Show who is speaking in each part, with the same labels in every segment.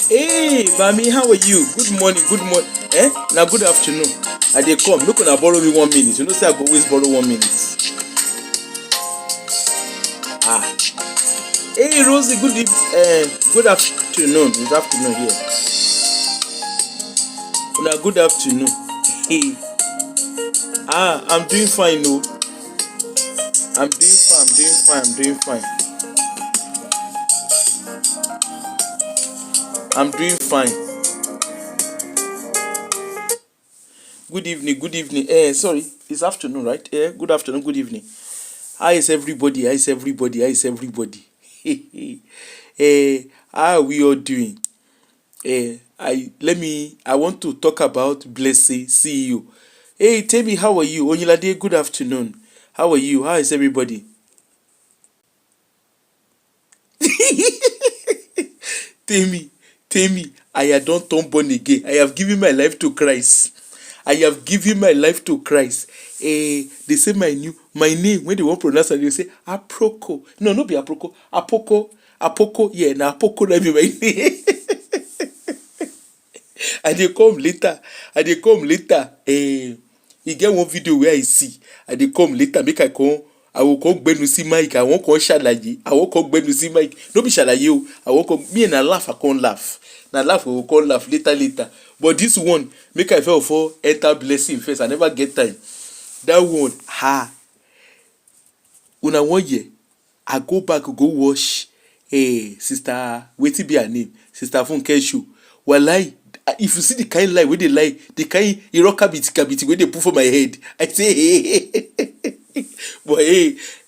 Speaker 1: Hey, Bami, how are you? Good morning, good morning. Now good afternoon. I dey come. Make una borrow me 1 minute. You know say I go always borrow 1 minute. Ah. Hey, Rosie, good afternoon. It's afternoon here. Una good afternoon. Hey. I'm doing fine, no. I'm doing fine. I'm doing fine. Good evening, good evening. Sorry, it's afternoon, right? Good afternoon, good evening. How is everybody? How is everybody? How is everybody? How are we all doing? I want to talk about Blessing CEO. Hey, tell me, how are you? Oyinlade, good afternoon. How are you? How is everybody? Tell me, I have don't turn born again. I have given my life to Christ. I have given my life to Christ. They say my name, when they won't pronounce it, they say Aproko. No, not be Aproko. Apoko, yeah, now Apoko let be my name. I dey come later. E get one video where I see. I dey come later, make I come. I will come gbenu see mic. I won't come shalaye. I won't come gbenu see mic. No be shalaye o. I won't come. Me and I laugh. I can't laugh. Na laugh we will come laugh later. But this one, make I feel for enter Blessing first. I never get time. That one, una 1 year. I go back, go watch sister, wetin be her name? Sister Funke show. Walai, if you see the kind lie wey dey lie, the kind iroka biti wey dey put for my head, I say hey. But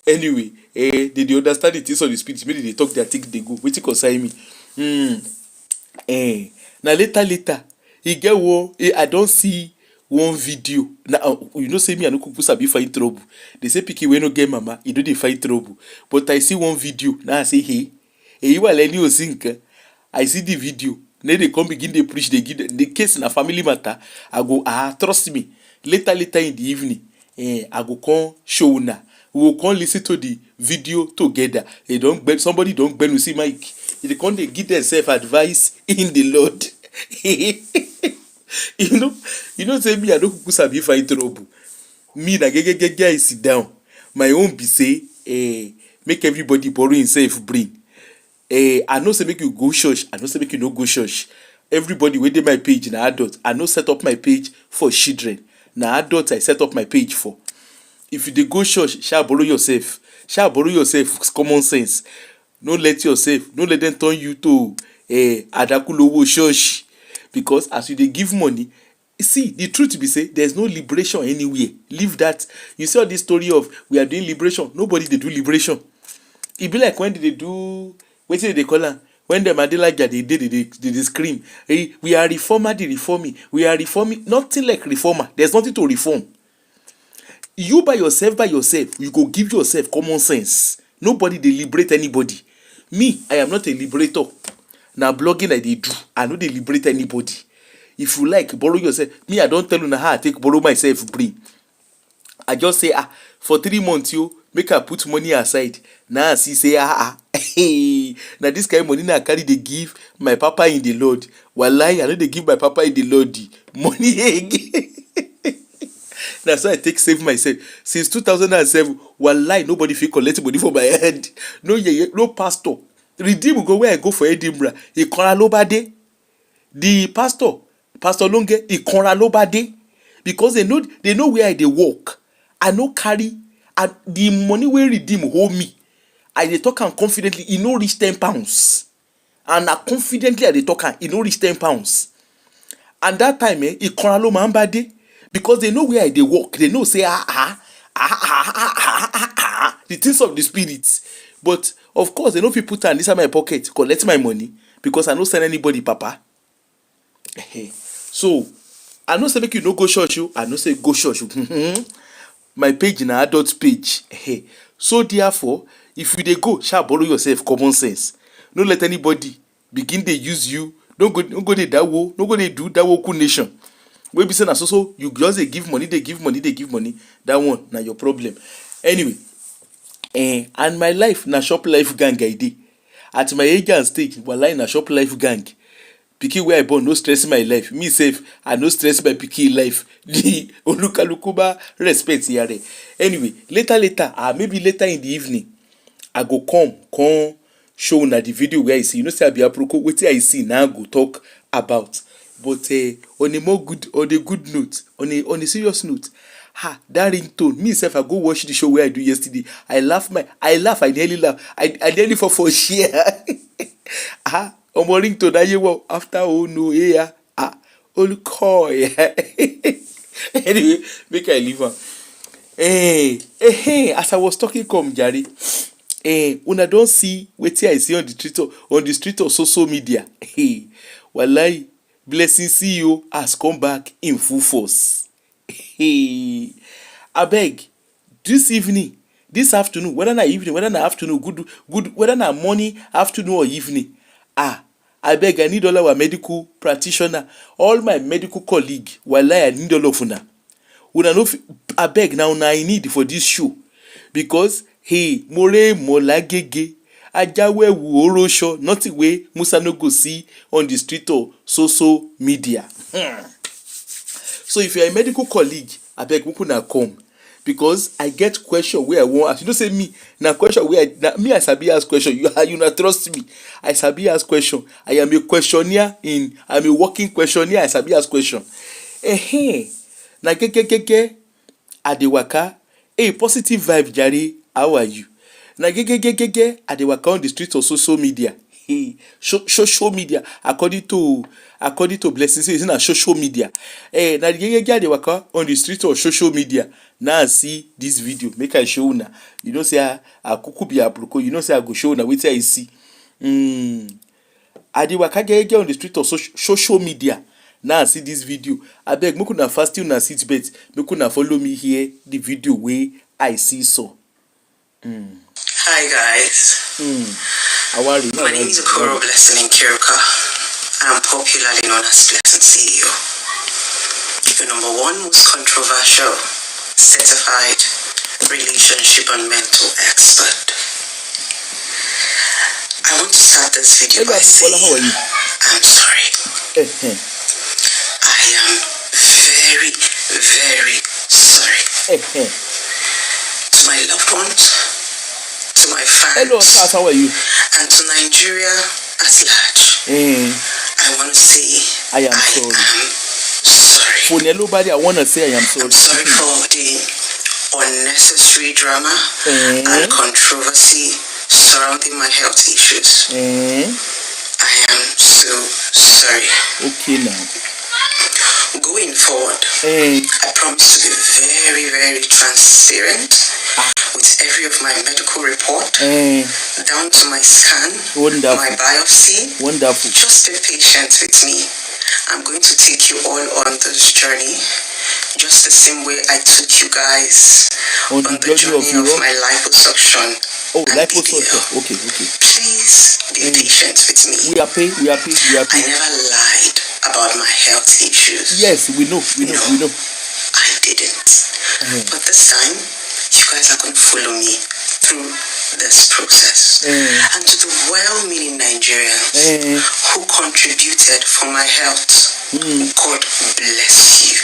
Speaker 1: anyway, they dey understand the things of the spirit. Maybe they talk their thing, they go. Wetin concern me? Na later, e get one. I don see one video. Now you know say me I no kuku sabi find trouble. They say pikin wey no get mama, e no dey find trouble. But I see one video. Now I say èyí wà lẹ́ni ò sí nǹkan. I see the video. Then they come begin dey preach. They give the case na family matter. I go trust me. Later in the evening, I go come show una. We will come listen to the video together. Somebody don't bend see Mike. They come they give themselves advice in the Lord. you know say me I don't sabi find trouble. Me na get I sit down. My own be say make everybody borrow himself brain. I know say make you go church. I know say make you no go church. Everybody wey dey my page na adult. I no set up my page for children. Na adult I set up my page for. If you dey go church, shall borrow yourself. Common sense. No let them turn you to Adakulowo church. Because as you dey give money, see, the truth be say there's no liberation anywhere. Leave that. You see all this story of we are doing liberation. Nobody dey do liberation. E be like when they do wetin they call am. When the Madelaja they scream, hey, we are reformer, the reforming. We are reforming. Nothing like reformer. There's nothing to reform. You by yourself, you go give yourself common sense. Nobody dey liberate anybody. Me, I am not a liberator. Now blogging I dey do. I no dey liberate anybody. If you like, borrow yourself. Me, I don't tell you how I take borrow myself brain. I just say for 3 months make I put money aside. Now I see say hey, now this kind of money I carry they give my papa in the Lord. Wallahi, I know they give my papa in the Lord money again. That's why I take save myself. Since 2007, wallahi, nobody feel collect money for my head. No pastor. Redeem go where I go for Edinburgh. He Lobade. The Pastor Longe, he Lobade. Because they know where they work. I no carry and the money wey redeem hold me. I dey talk am confidently, e no reach £10. And na confidently I dey talk am, e no reach £10. And that time e koralo mambade because they know where I dey work. They know say the things of the spirit. But of course they no fit put am inside my pocket, collect my money because I no send anybody papa. So I no say make you no go church o. I no say go church. My page na adult page. So therefore, if you dey go, shall borrow yourself common sense. No let anybody begin dey use you. Don't go dey that wo. No go dey do that woku nation. Wey be say na so you just dey give money. That one na your problem. Anyway, and my life na shop life gang I dey. At my age and stage, wallahi na shop life gang. pikin wey I born no stress my life, me sef I no stress my pikin life. The olukalukuba respect here. Anyway, later, maybe later in the evening, I go come show una the video where I see. You know say I be aproko, wetin I see now go talk about. But on a more good, on a good note, on a serious note, that ringtone, me sef I go watch the show where I do yesterday. I nearly laugh. I nearly fall for share. Omo ringtone aye wo after oh no yeah. Olukoy. Anyway, make I leave am. As I was talking come Jare, una don see wetin I see on the street of social media. Wallahi, Blessing CEO has come back in full force. Abeg, this afternoon, whether na evening, whether na afternoon, good, whether na morning, afternoon or evening, abeg, I need all our medical practitioner, all my medical colleague. Wallahi, I need all of una. Una no abeg na una I need for this show, because more molagege ajawewu orosho, nothing wey Musa no go see on the street of social media. So if you are a medical colleague, abeg make una come, because I get question wey I wan ask. You know say me na question wey I sabi ask question. You na trust me. I sabi ask question. I am a questionnaire I'm a working questionnaire. I sabi ask question. Na gegegege adewaka. Positive vibe Jare. How are you? Na gegegege adewaka on the street of social media. Social media according to Blessing say it's na social media. Na gegege adewaka on the street of social media. Now see this video. Make I show una. You know say I kuku be aproko. You know say I go show una wetin I see. Adewaka gegege on the street of social media. Now see this video. Abeg make una fasten una seat belt. Make una follow me here the video wey I see so.
Speaker 2: Hi guys. My name is Okoro Blessing in Kiruka, and I'm popularly known as Blessing CEO. The #1 most controversial certified relationship and mental expert. I want to start this video by saying I'm sorry. I am very, very sorry. To my loved ones, to my fans,
Speaker 1: how are you?
Speaker 2: and to Nigeria at large, I want to say
Speaker 1: I am sorry.
Speaker 2: For
Speaker 1: nobody, I want to say I am sorry.
Speaker 2: I'm sorry for the unnecessary drama and controversy surrounding my health issues. I am so sorry.
Speaker 1: Okay now.
Speaker 2: Going forward, I promise to be very, very transparent with every of my medical report, down to my scan, my biopsy.
Speaker 1: Wonderful.
Speaker 2: Just be patient with me. I'm going to take you all on this journey, just the same way I took you guys on the journey of my liposuction.
Speaker 1: Liposuction. Okay.
Speaker 2: Please be patient with me.
Speaker 1: We are paid.
Speaker 2: I never lied about my health issues.
Speaker 1: Yes, we know.
Speaker 2: I didn't. But this time, you guys are going to follow me through this process. And to the well-meaning Nigerians who contributed for my health, God bless you.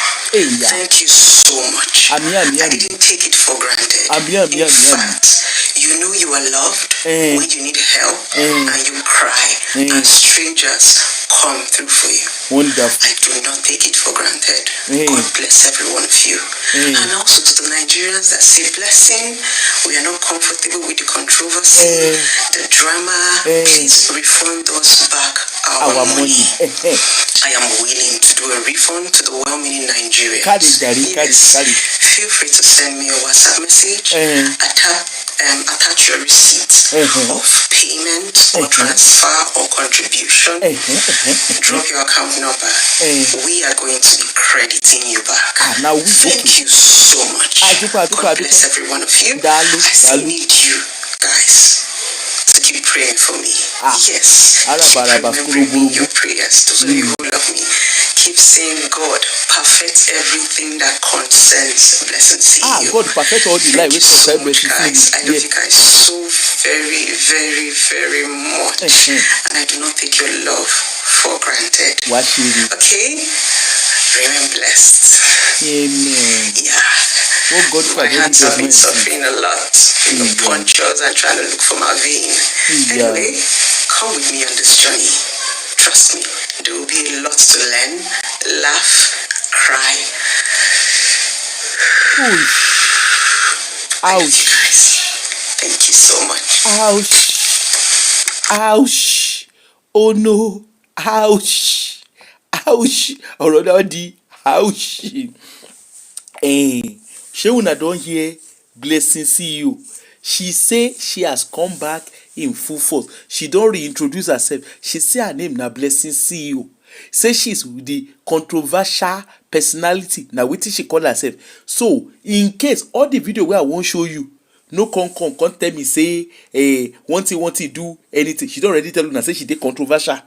Speaker 2: Thank you so much. I didn't take it for granted. In fact, you know you are loved when you need help and you cry and strangers come through for you.
Speaker 1: Wonderful.
Speaker 2: I do not take it for granted. God bless every one of you. And also to the Nigerians that say, Blessing, we are not comfortable with the controversy, the drama. Please refund us back our money. I am willing to do a refund to the well-meaning Nigerians. Feel free to send me a WhatsApp message. Attach your receipt of payment or transfer or contribution. Drop your account number. We are going to be crediting you back. Thank you so much. God bless every one of you. I still need you guys to keep praying for me. Yes, keep remembering me in your prayers. Those of you who love me, keep saying, God, perfect everything that concerns Blessing CEO.
Speaker 1: God, perfect all the life.
Speaker 2: Thank you so much, guys. I love you guys so very, very, very much. And I do not take your love for granted.
Speaker 1: Watch it.
Speaker 2: Okay? Remain blessed.
Speaker 1: Amen.
Speaker 2: Yeah.
Speaker 1: Oh God,
Speaker 2: my hands have been suffering a lot. Punctures and trying to look for my vein. Anyway, come with me on this journey. Trust me, there will be a lot to learn, laugh, cry.
Speaker 1: Ouch.
Speaker 2: Ouch. Guys, thank you so much.
Speaker 1: Ouch. Ouch. Oh no. Ouch. Ouch. Already. Ouch. She una don hear Blessing CEO. She say she has come back in full force. She don reintroduce herself. She say her name na Blessing CEO. Say she's the controversial personality. Na wetin she call herself. So in case all the video wey I wan show you no come tell me say want it do anything. She don already tell una say she dey controversial.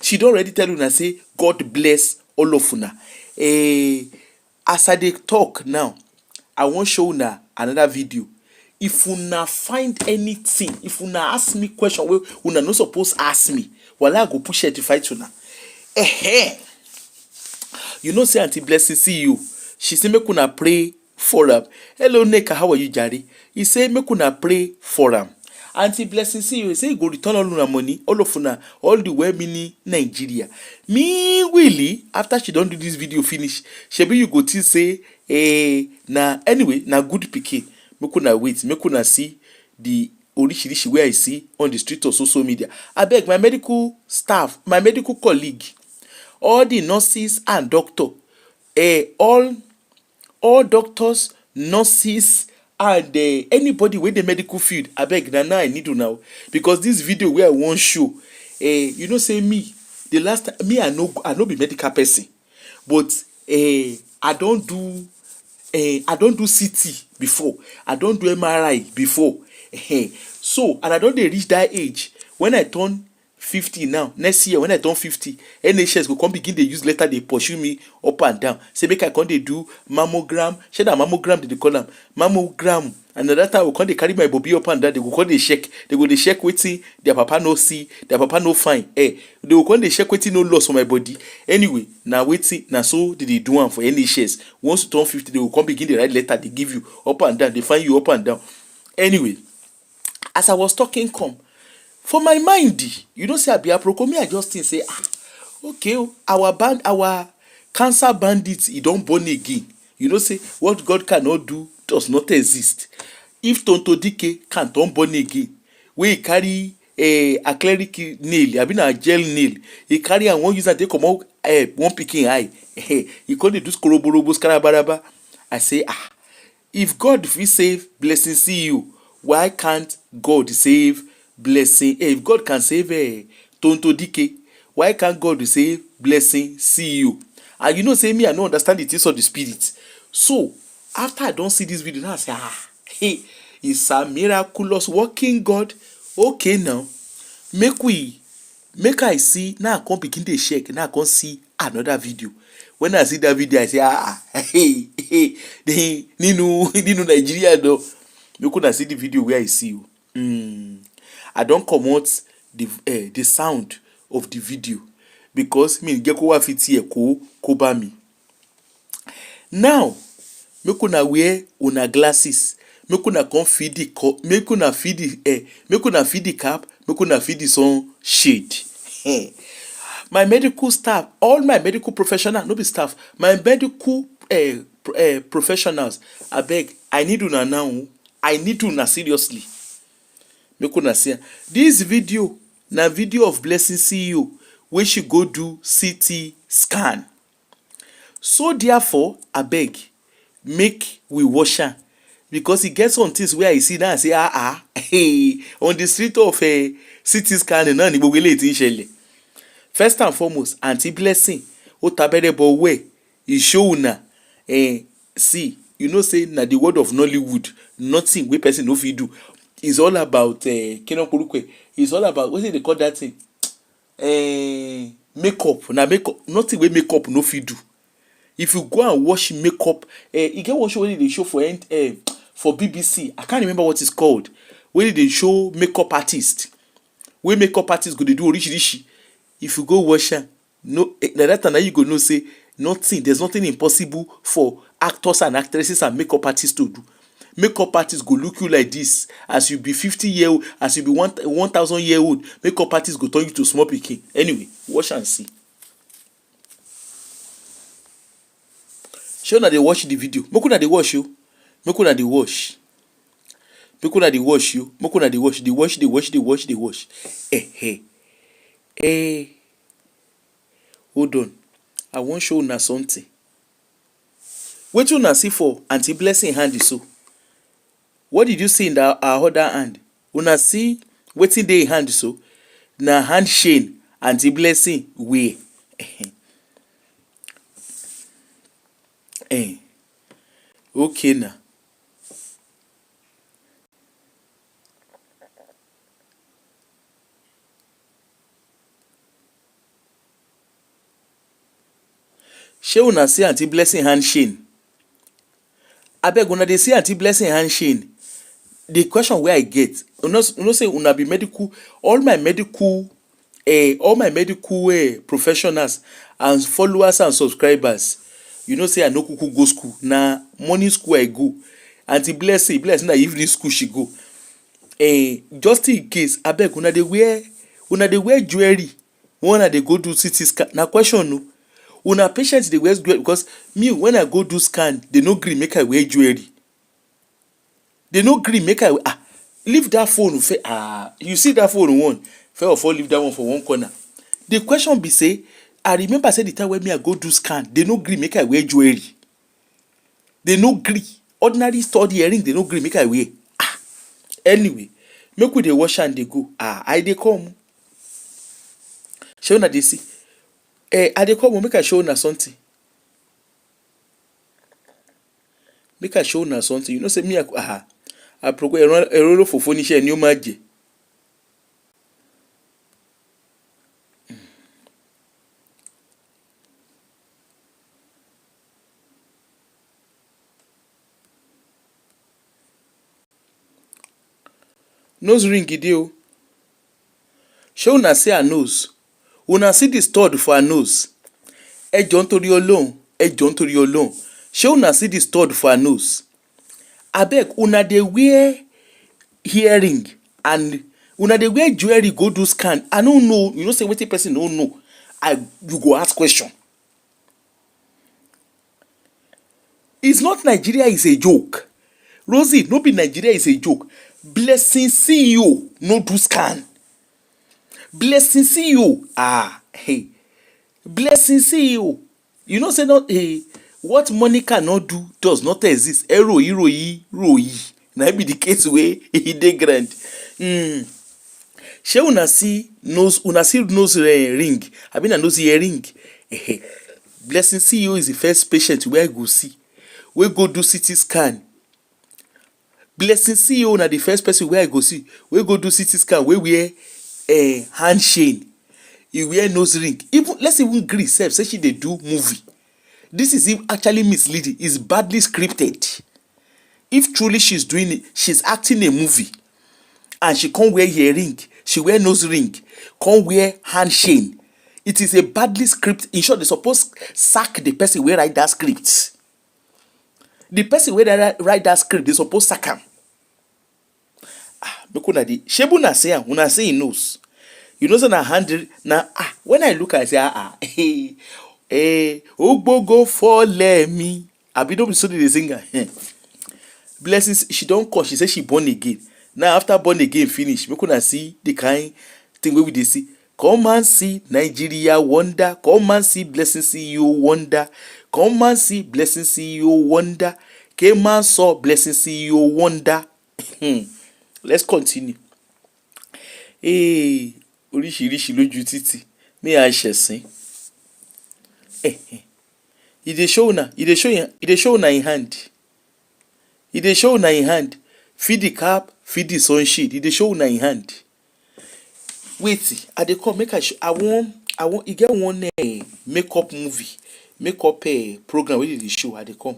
Speaker 1: She don already tell una say God bless all of una. As I dey talk now, I wan show una another video. If una find anything, if una ask me question wey una no suppose ask me, wala I go push it to fight una. You know say Aunty Blessing CEO, she say make una pray for am. Hello Neka, how are you jare? He say make una pray for am. Aunty Blessing CEO say he go return all una money, all of una, all the well-meaning Nigeria. Me really, after she don do this video finish, shebi you go think say na anyway na good pikin. Make una wait, make una see the orishirishi wey I see on the street of social media. Abeg, my medical staff, my medical colleague, all the nurses and doctor, all doctors, nurses, and anybody wey dey medical field, abeg na now I need una, because this video wey I wan show, you know say me, the last time me I no be medical person, but I don do CT before, I don do MRI before, so and I don dey reach that age. When I turn 50 now, next year when I turn 50, NHS go come begin dey use letter dey pursue me up and down, say make I come dey do mammogram. Shey na mammogram dey call am, mammogram. And that time I go come dey carry my body up and down, they go come dey check, they go dey check wetin their papa no see, their papa no find, they go come dey check wetin no loss for my body. Anyway, na wetin na so they dey do am for NHS. Once you turn 50, they go come begin dey write letter, dey give you up and down, they find you up and down. Anyway, as I was talking come, for my mind, you know say I be aproko, me I just think say okay, our cancer bandits, e don born again. You know say what God cannot do does not exist. If Tonto Dike can turn born again, wey he carry a cleric nail, abi na gel nail, he carry am wan use am take comot one pikin eye, he come dey do skoroborobo skarabaraba. I say if God fit save Blessing CEO, why can't God save Blessing? If God can save Tonto Dike, why can't God save Blessing CEO? And you know say me I no understand the things of the spirit. So after I don see this video now, I say hey, it's a miraculous working God. Okay, now make I see. Now I come begin dey check. Now I come see another video. When I see that video, I say hey, ninu Nigeria though. You could see the video where I see you. I don comot the sound of the video because me get ko fit here ko ba me. Now make una wear una glasses, make una come feed the make una feed the cap, make una feed the sun shade. My medical staff, all my medical professionals, no be staff, my medical professionals, abeg, I need una now. I need una seriously. Make una see this video na video of Blessing CEO wey she go do CT scan. So therefore, abeg, make we watch am, because e get some things wey I see now. I say on the street of CT scanning náà ni gbogbo eléyìí tí ń ṣẹlẹ̀. First and foremost, Aunty Blessing ó tabẹ́rẹ́ bọ wẹ̀, e show una see, you know say na the word of Nollywood, nothing wey person no fit do. It's all about kino korukwe. It's all about wetin they call that thing, makeup. Na makeup, nothing wey makeup no fit do. If you go and watch makeup, e get one show wey they show for BBC. I can't remember what it's called. Where they show makeup artist, wey makeup artist go dey do orishirishi. If you go watch am, No, na that time na you go know say there's nothing impossible for actors and actresses and makeup artists to do. Makeup artists go look you like this as you be 50-year-old, as you be 1,000-year-old. Makeup artists go turn you to small pikin. Anyway, watch and see. Shey una dey watch the video? Make una dey watch yo. Make una dey watch. Make una dey watch yo. Make una dey watch. Dey watch. Hold on. I wan show una something. Wetin una see for Aunty Blessing hand so? What did you see in her other hand? Una see wetin dey in hand so? Na hand chain Aunty Blessing wear. Okay na. Shey una see Aunty Blessing hand chain? Abeg una dey see Aunty Blessing hand chain? The question wey I get, una say una be medical, all my medical professionals and followers and subscribers, you know say I no kuku go school, na morning school I go. Aunty Blessing na evening school she go. Just in case, abeg una dey wear jewelry when una dey go do CT scan? Na question o. Una patient dey wear jewelry because me when I go do scan, they no gree make I wear jewelry. They no gree make I leave that phone. You see that phone one, fair of all leave that one for one corner. The question be say, I remember say the time when me I go do scan, they no gree make I wear jewelry. They no gree. Ordinary stud earring, they no gree make I wear. Anyway, make we dey wash and dey go. I dey come. Shey una dey see? I dey come, make I show una something. Make I show una something. You know say me àpòkò ẹ̀rọ fòfó níṣẹ́ ni ó máa jẹ. Nose ring dey o. Shey una see her nose? Una see the stud for her nose? Ẹ jọ̀ọ́ nítorí Ọlọ́run. Shey una see the stud for her nose? Abeg una dey wear earring and una dey wear jewelry go do scan. I no know. You know say wetin person no know, you go ask question. It's not Nigeria is a joke. Rosie, no be Nigeria is a joke. Blessing CEO no do scan. Blessing CEO. Blessing CEO. You know say not what money cannot do does not exist. Ròyí. Na be the case wey e dey grand. Shey una see nose ring? Abi na nose earring? Blessing CEO is the first patient wey I go see, wey go do CT scan. Blessing CEO na the first person wey I go see, wey go do CT scan, wey wear hand chain. E wear nose ring. Let's even gree sef say she dey do movie. This is actually misleading. It's badly scripted. If truly she's acting a movie and she can't wear earring, she wear nose ring, can't wear hand chain, it is a badly scripted. In short, they suppose sack the person wey write that script. The person wey write that script, they suppose sack am. Make una dey. Shebu una say am, una say e nose. You know say na hand na when I look I say ogbogo fọlẹ mi. Abi no be so dey sing am. Blessings, she don come, she say she born again. Now after born again finish, make una see the kind thing wey we dey see. Come and see Nigeria wonder. Come and see Blessing CEO wonder. Come and see Blessing CEO wonder. Came and saw Blessing CEO wonder. Let's continue. Oríṣiríṣi lójú títì. May I ṣẹ̀sìn? E dey show una in hand. E dey show una in hand. Feed the cap, feed the sunshade. E dey show una in hand. Wait, I dey come make I show. I wan e get one makeup movie, makeup program wey dey show. I dey come.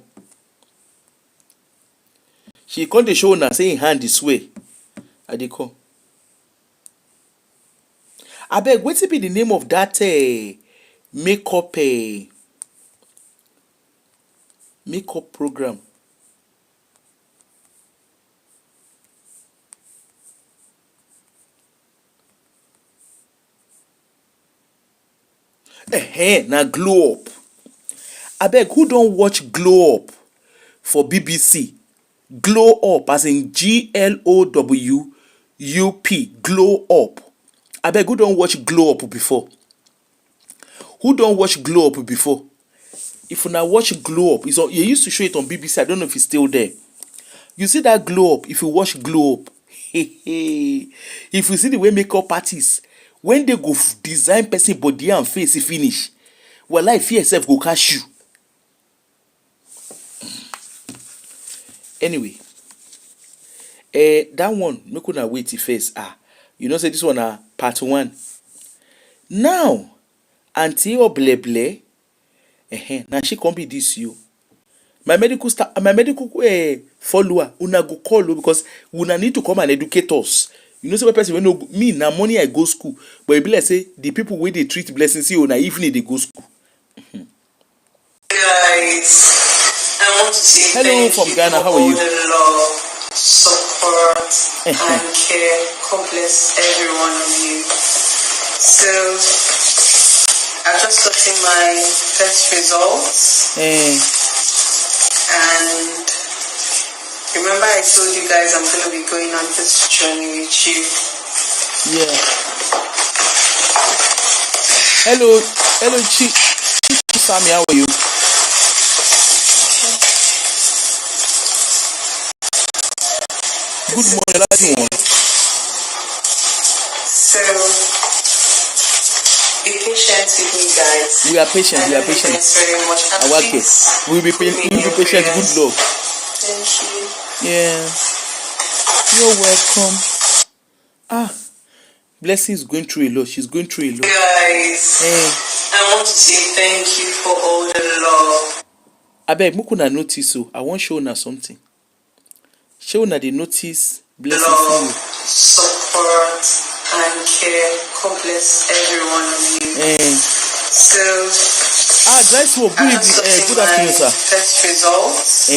Speaker 1: She come dey show una say in hand is swear. I dey come. Abeg, wetin be the name of that makeup program. Now glow up. Abeg, who don't watch glow up for BBC? Glow up as in GLOWUP. Glow up. Abeg, who don't watch glow up before? Who don't watch glow up before? If you now watch glow up, you used to show it on BBC. I don't know if it's still there. You see that glow up. If you watch glow up, if you see the way makeup artists, when they go design person body and face finish, well, life fear self go catch you. Anyway, that one make una wait first. You know say this one part 1. Now, Auntie Obleble, now she come be this you. My medical follower, una go call you because una need to come and educate us. You know, some person when no me na money I go school, but it be like say the people wey dey treat blessings see una evening they go school.
Speaker 2: Guys, I want to say
Speaker 1: hello
Speaker 2: thank
Speaker 1: from
Speaker 2: you
Speaker 1: Ghana.
Speaker 2: for
Speaker 1: How are you?
Speaker 2: all the love, support, and care. God bless every one of you. So, I've just gotten my test results. And remember I told you guys I'm going to be going on this journey with you.
Speaker 1: Yeah. Hello, Sammy, how are you? Good morning, everyone.
Speaker 2: So, be patient with me, guys.
Speaker 1: We are patient.
Speaker 2: Thanks very much.
Speaker 1: Our case. We'll be patient. Good luck.
Speaker 2: Thank you.
Speaker 1: Yeah. You're welcome. Blessing's going through a lot. She's going through a lot.
Speaker 2: Guys, I want to say thank you for all the love.
Speaker 1: Abeg, make una notice so. I want show una something. Show una the notice. Blessing
Speaker 2: love,
Speaker 1: you.
Speaker 2: support, and care. God bless every one of you. So,
Speaker 1: dry smoke. Good evening. Good afternoon, sir.
Speaker 2: Test results.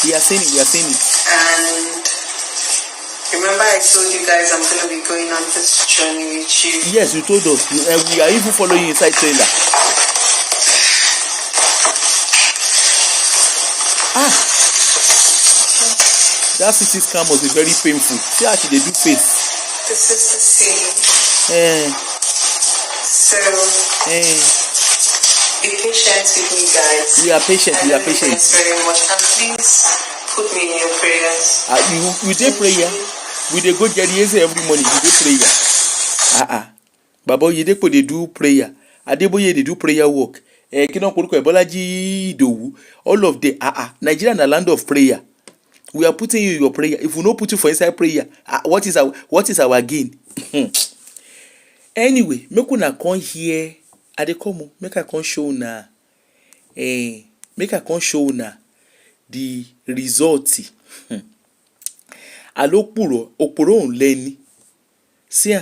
Speaker 1: We are saying it.
Speaker 2: And remember, I told you guys I'm going to be going on this journey with you.
Speaker 1: Yes, you told us. We are even following you inside trailer. That CT scan must be very painful. See how she dey do face.
Speaker 2: This is the scene. So, be patient with me, guys.
Speaker 1: We are patient.
Speaker 2: Thanks very much. And please put me in your prayers.
Speaker 1: You dey prayer? We dey go Jerieze every morning. You dey prayer? Baba Oyedepo dey do prayer. Adeboye dey do prayer work. Kino Koruko Bolaji Idowu. All of the Nigeria na land of prayer. We are putting you in your prayer. If we no put you for inside prayer, what is our gain? Anyway, make una come here. I dey come. Make I come show una. Make I come show una the result. Alokpuro okporo onleni. See,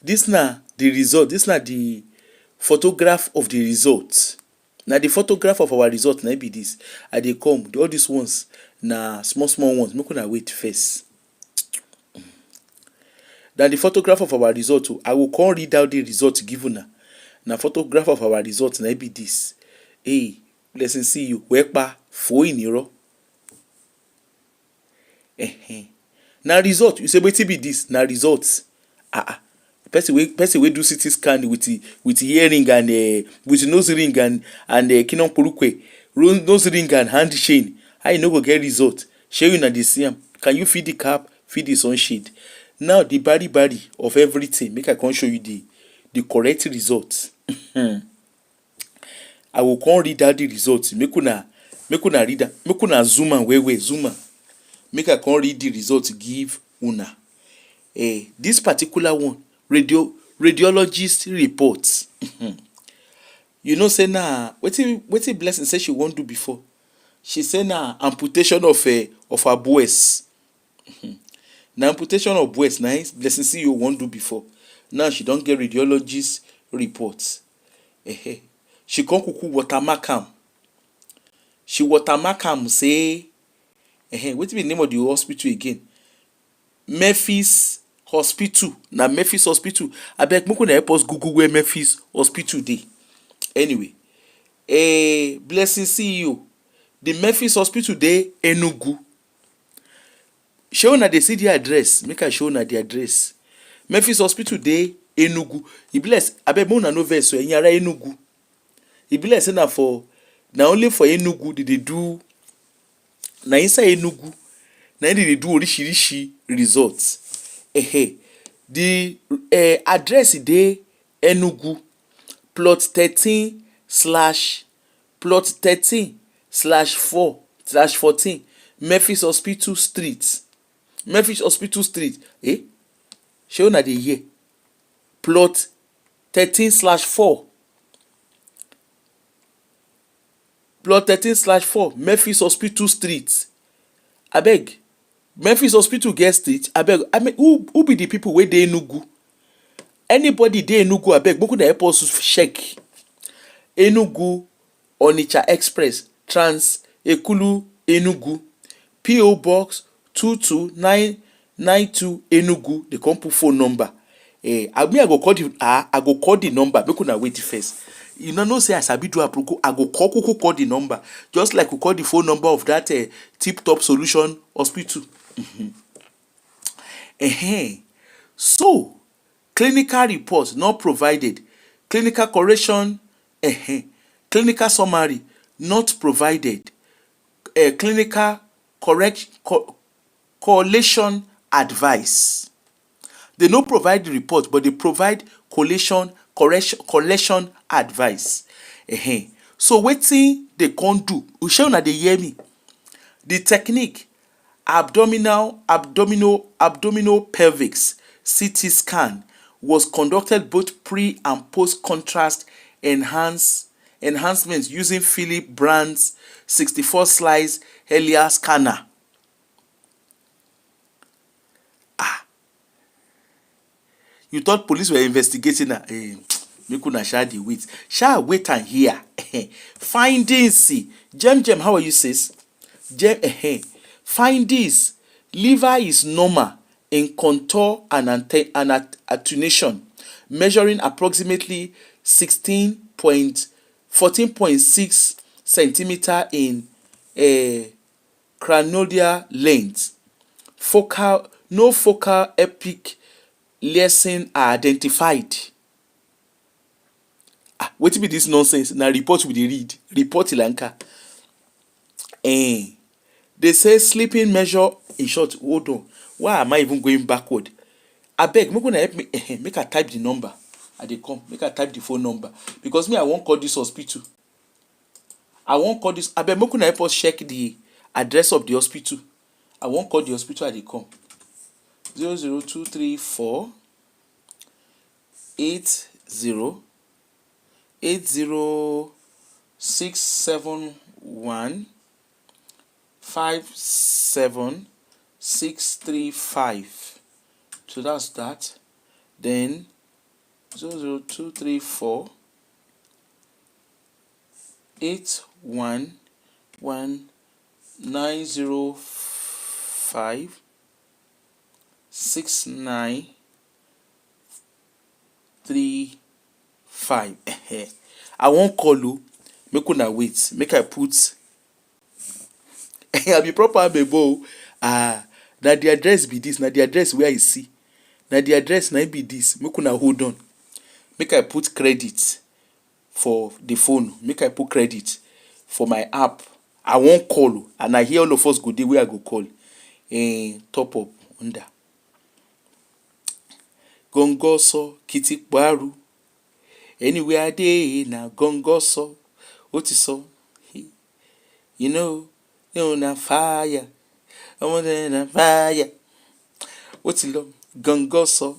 Speaker 1: this na the result. This na the photograph of the result. Now the photograph of our result na be this. I dey come. All these ones na small ones. Make una wait first. Now the photograph of our result. I will come read out the result given na. Now photograph of our result na be this. Blessing see you. Wekpa fo iniro. Now result. You say wetin be this? Now results. Person wey do CT scan with earring and with nose ring and kinon porukwe, nose ring and hand chain. How you no go get result? Shey you na dey see am. Can you feed the cap? Feed the sunshade. Now the body of everything. Make I come show you the correct result. I will come read out the results. Make una read am. Make una zoom am well. Zoom am. Make I come read the results. Give una. This particular one. Radiologist reports. You know say na wetin Blessing say she wan do before. She say na amputation of her breast. Na amputation of breast na Blessing see you wan do before. Now she don get radiologist reports. she come kuku watermark am. She watermark am say, wetin be the name of the hospital again? Memphis Hospital. Na Memphis Hospital. Abeg make una help us Google where Memphis Hospital dey. Anyway, Blessing CEO. The Memphis Hospital dey Enugu. Shey una dey see the address? Make I show una the address. Memphis Hospital dey Enugu. E be like abeg make una no vex o, ẹ̀yin ará Enugu. E be like say na only for Enugu dey do, na inside Enugu na dey do orishirishi results. The address dey Enugu plot 13/4/14 Memphis Hospital Street. Memphis Hospital Street. Shey una dey hear? Plot 13/4. Plot 13/4 Memphis Hospital Street. Abeg, Memphis Hospital get street? Abeg, I mean, who be the people wey dey Enugu? Anybody dey Enugu, abeg make una help us check. Enugu Onitsha Express Trans Ekulu Enugu PO Box 22992 Enugu. They come put phone number. I go call the number. Make una wait first. You know say I sabi do aproko. I go call the number, just like we call the phone number of that Tip Top Solution Hospital. So clinical report not provided. Clinical correction. Clinical summary not provided. Clinical collation advice. They no provide the report, but they provide collection advice. So wetin they can do? Shey una dey hear me? The technique abdominal pelvic CT scan was conducted both pre and post contrast enhancements using Philip Brand's 64 slice Helia scanner. You thought police were investigating her? Make una dey wait. Wait and hear. Findings. Jem, how are you, sis? Findings. Liver is normal in contour and attenuation, measuring approximately 14.6 centimeter in cranial length. No focal epic lesson are identified. Wetin be this nonsense? Na report we dey read. Report Ilanka. They say sleeping measure. In short, hold on. Why am I even going backward? Abeg, make una help me. Make I type the number. I dey come. Make I type the phone number, because me I wan call this hospital. Abeg, make una help us check the address of the hospital. I wan call the hospital. I dey come. 00234 80671 57635. So that's that. Then 00234 811 6935. I won't call you. Make una wait. Make I put. I be proper bebo. Na the address be this. Na the address where I see. Na the address na be this. Make una hold on. Make I put credit for the phone. Make I put credit for my app. I won't call you. And I hear all of us go there where I go call. Top up under. Gongoso kitikbaru. Anywhere I dey na gongoso. What is so? You know na fire. I'm on fire. What's it long? Gongoso.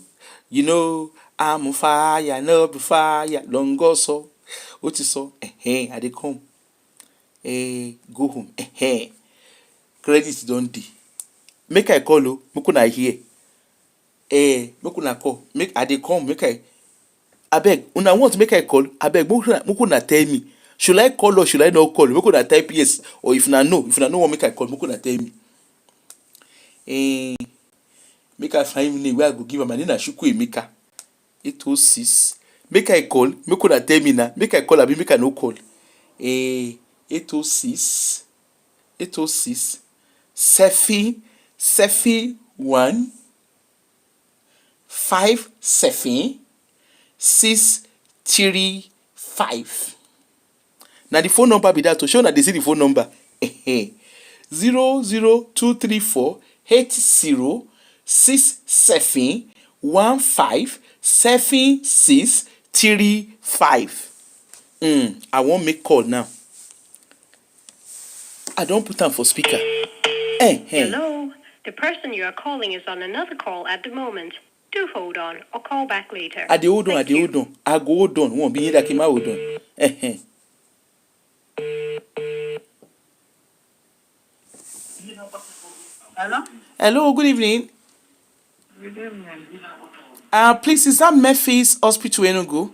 Speaker 1: You know I'm on fire. No be fire. Longoso. What is so? I dey come. Go home. Credit don't dey. Make I call you. Make una hear. Make una call. Make I dey come. Make I. Abeg, una want make I call? Abeg, make una tell me. Should I call or should I not call? Make una type yes. Or if na no want make I call, make una tell me. Make I find name where I go give am. My name na Chukwuemeka. 806. Make I call. Make una tell me na. Make I call abi make I no call. 806. 7 1 5 7 6 3 5. Now the phone number be that to show that they see the phone number. 00234 80 67 15 76 35. I won't make call now. I don't put am for speaker.
Speaker 3: Hello, the person you are calling is on another call at the moment. Do hold on or call back later.
Speaker 1: I dey hold on. I go hold on. Won't be here that came out hold on.
Speaker 4: Hello?
Speaker 1: Hello, good evening.
Speaker 4: Good evening.
Speaker 1: Please, is that Memphis Hospital Enugu?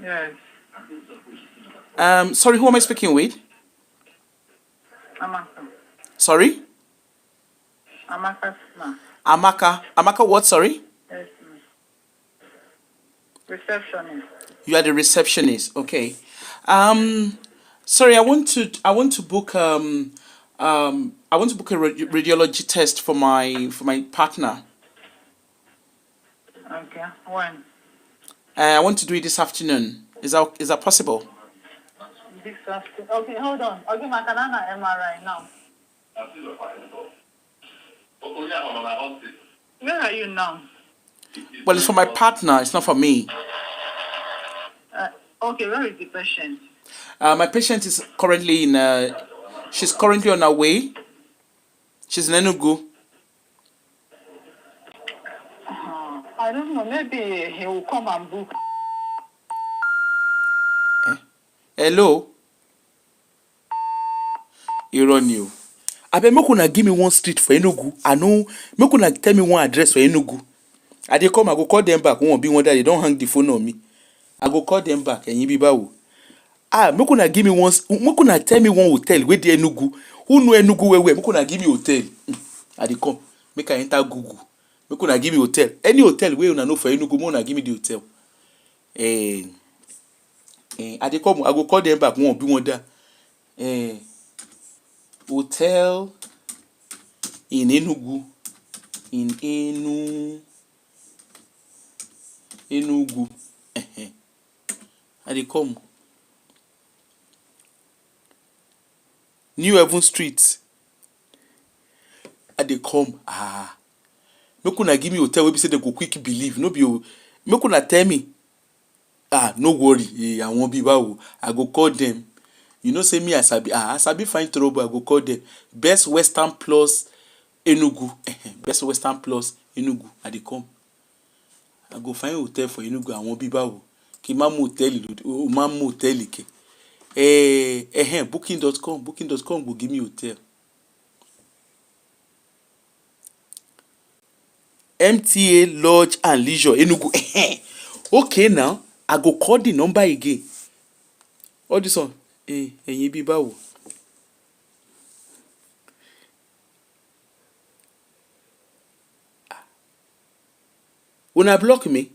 Speaker 4: Yes.
Speaker 1: Sorry, who am I speaking with?
Speaker 4: Amaka.
Speaker 1: Sorry?
Speaker 4: Amaka.
Speaker 1: Amaka what, sorry?
Speaker 4: Yes, ma'am. Receptionist.
Speaker 1: You are the receptionist, okay. Sorry, I want to book a radiology test for my partner.
Speaker 4: Okay. When?
Speaker 1: I want to do it this afternoon. Is that possible?
Speaker 4: This afternoon. Okay, hold on. Okay, my canana MRI now. Where are you now?
Speaker 1: Well, it's for my partner. It's not for me.
Speaker 4: Okay, where is the patient?
Speaker 1: My patient is currently she's currently on her way. She's in Enugu.
Speaker 4: I don't know. Maybe he will come and book.
Speaker 1: Hello? Irọ́ ni o. Abeg, make una give me one street for Enugu. I know. Make una tell me one address for Enugu. I dey come, I go call them back. Won't be one that they don't hang the phone on me. I go call them back. Ẹ̀yin bí báwo. Make una give me one. Make una tell me one hotel wey dey Enugu. Who know Enugu well? Make una give me hotel. I dey come. Make I enter Google. Make una give me hotel. Any hotel wey una know for Enugu, make una give me the hotel. I dey come. I go call them back. Won't be one that. Hotel in Enugu. Enugu. I dey come. New Heaven Street. I dey come. Make una give me hotel wey be say they go quick believe. No be make una tell me. No worry. I won't be báwo. I go call them. You know, say me I sabi find trouble. I go call them. Best Western Plus Enugu. Best Western Plus Enugu. I dey come. I go find hotel for Enugu. I won't be báwo. Kí má mú hotel ke. Booking.com will give me hotel. MTA Lodge and Leisure Enugu. Okay now, I go call the number again. All this one. Ẹ̀yin bí báwo. Una block me.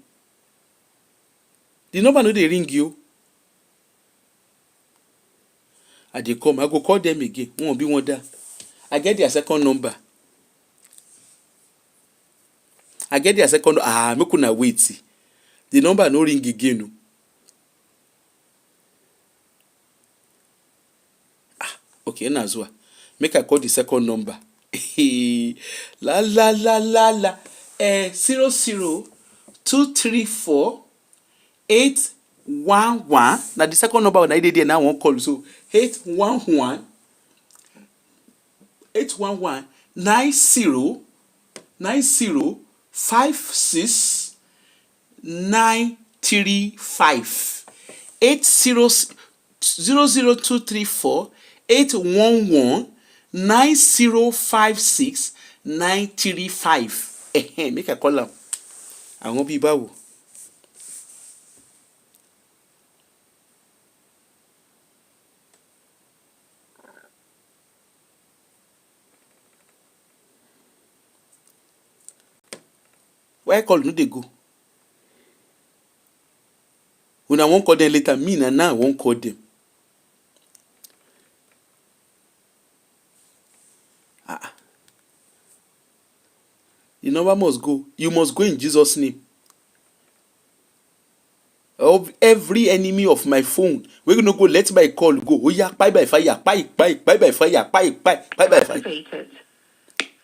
Speaker 1: The number no dey ring you. I dey come. I go call them again. Won't be one that. I get their second number. Make una wait. See. The number no ring again. No. Okay, Nazwa. Make I call the second number. La 00234 811. Now the second number when I did there now one call. So 811 90 56 935 00234 811 9056 935. Make I call am. I won't be báwo. Why call no dey go? When I won't call them later, me and now I won't call them. The number must go. You must go in Jesus' name. Of every enemy of my phone, we're gonna go. Let my call go. Oh yeah, bye by fire, bye by fire, bye by fire.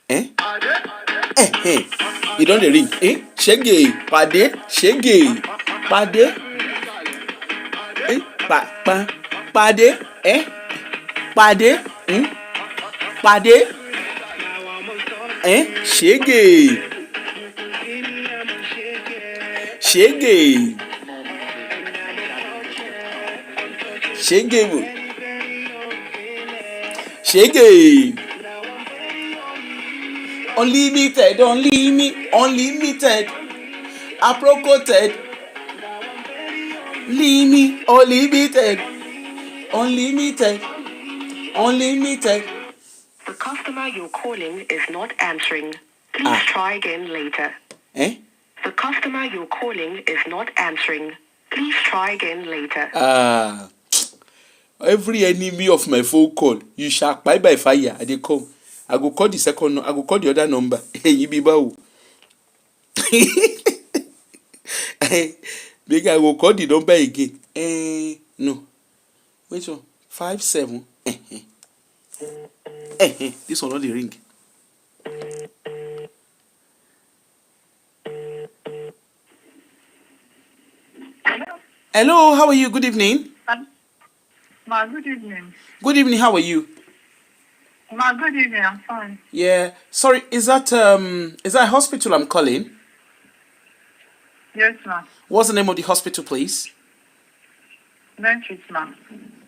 Speaker 1: Eh? You don't ring. Eh? Shege, pade. Eh? Pade. Eh? Pade. Pade. Eh? Shege. Unlimited. Approcoted. Unlimited.
Speaker 3: The customer you're calling is not answering. Please try again later.
Speaker 1: Eh?
Speaker 3: The customer you're calling is not answering. Please try again later.
Speaker 1: Every enemy of my phone call, you shall buy by fire. They come. I go call the second. I go call the other number. Hey, you be bow. Make I go call the number again. No. Which one? 57. This one not the ring. Hello, how are you? Good evening.
Speaker 4: Ma, good evening.
Speaker 1: Good evening, how are you?
Speaker 4: Ma, good evening, I'm fine.
Speaker 1: Yeah. Sorry, is that a hospital I'm calling?
Speaker 4: Yes, ma.
Speaker 1: What's the name of the hospital, please?
Speaker 4: Memphis, ma.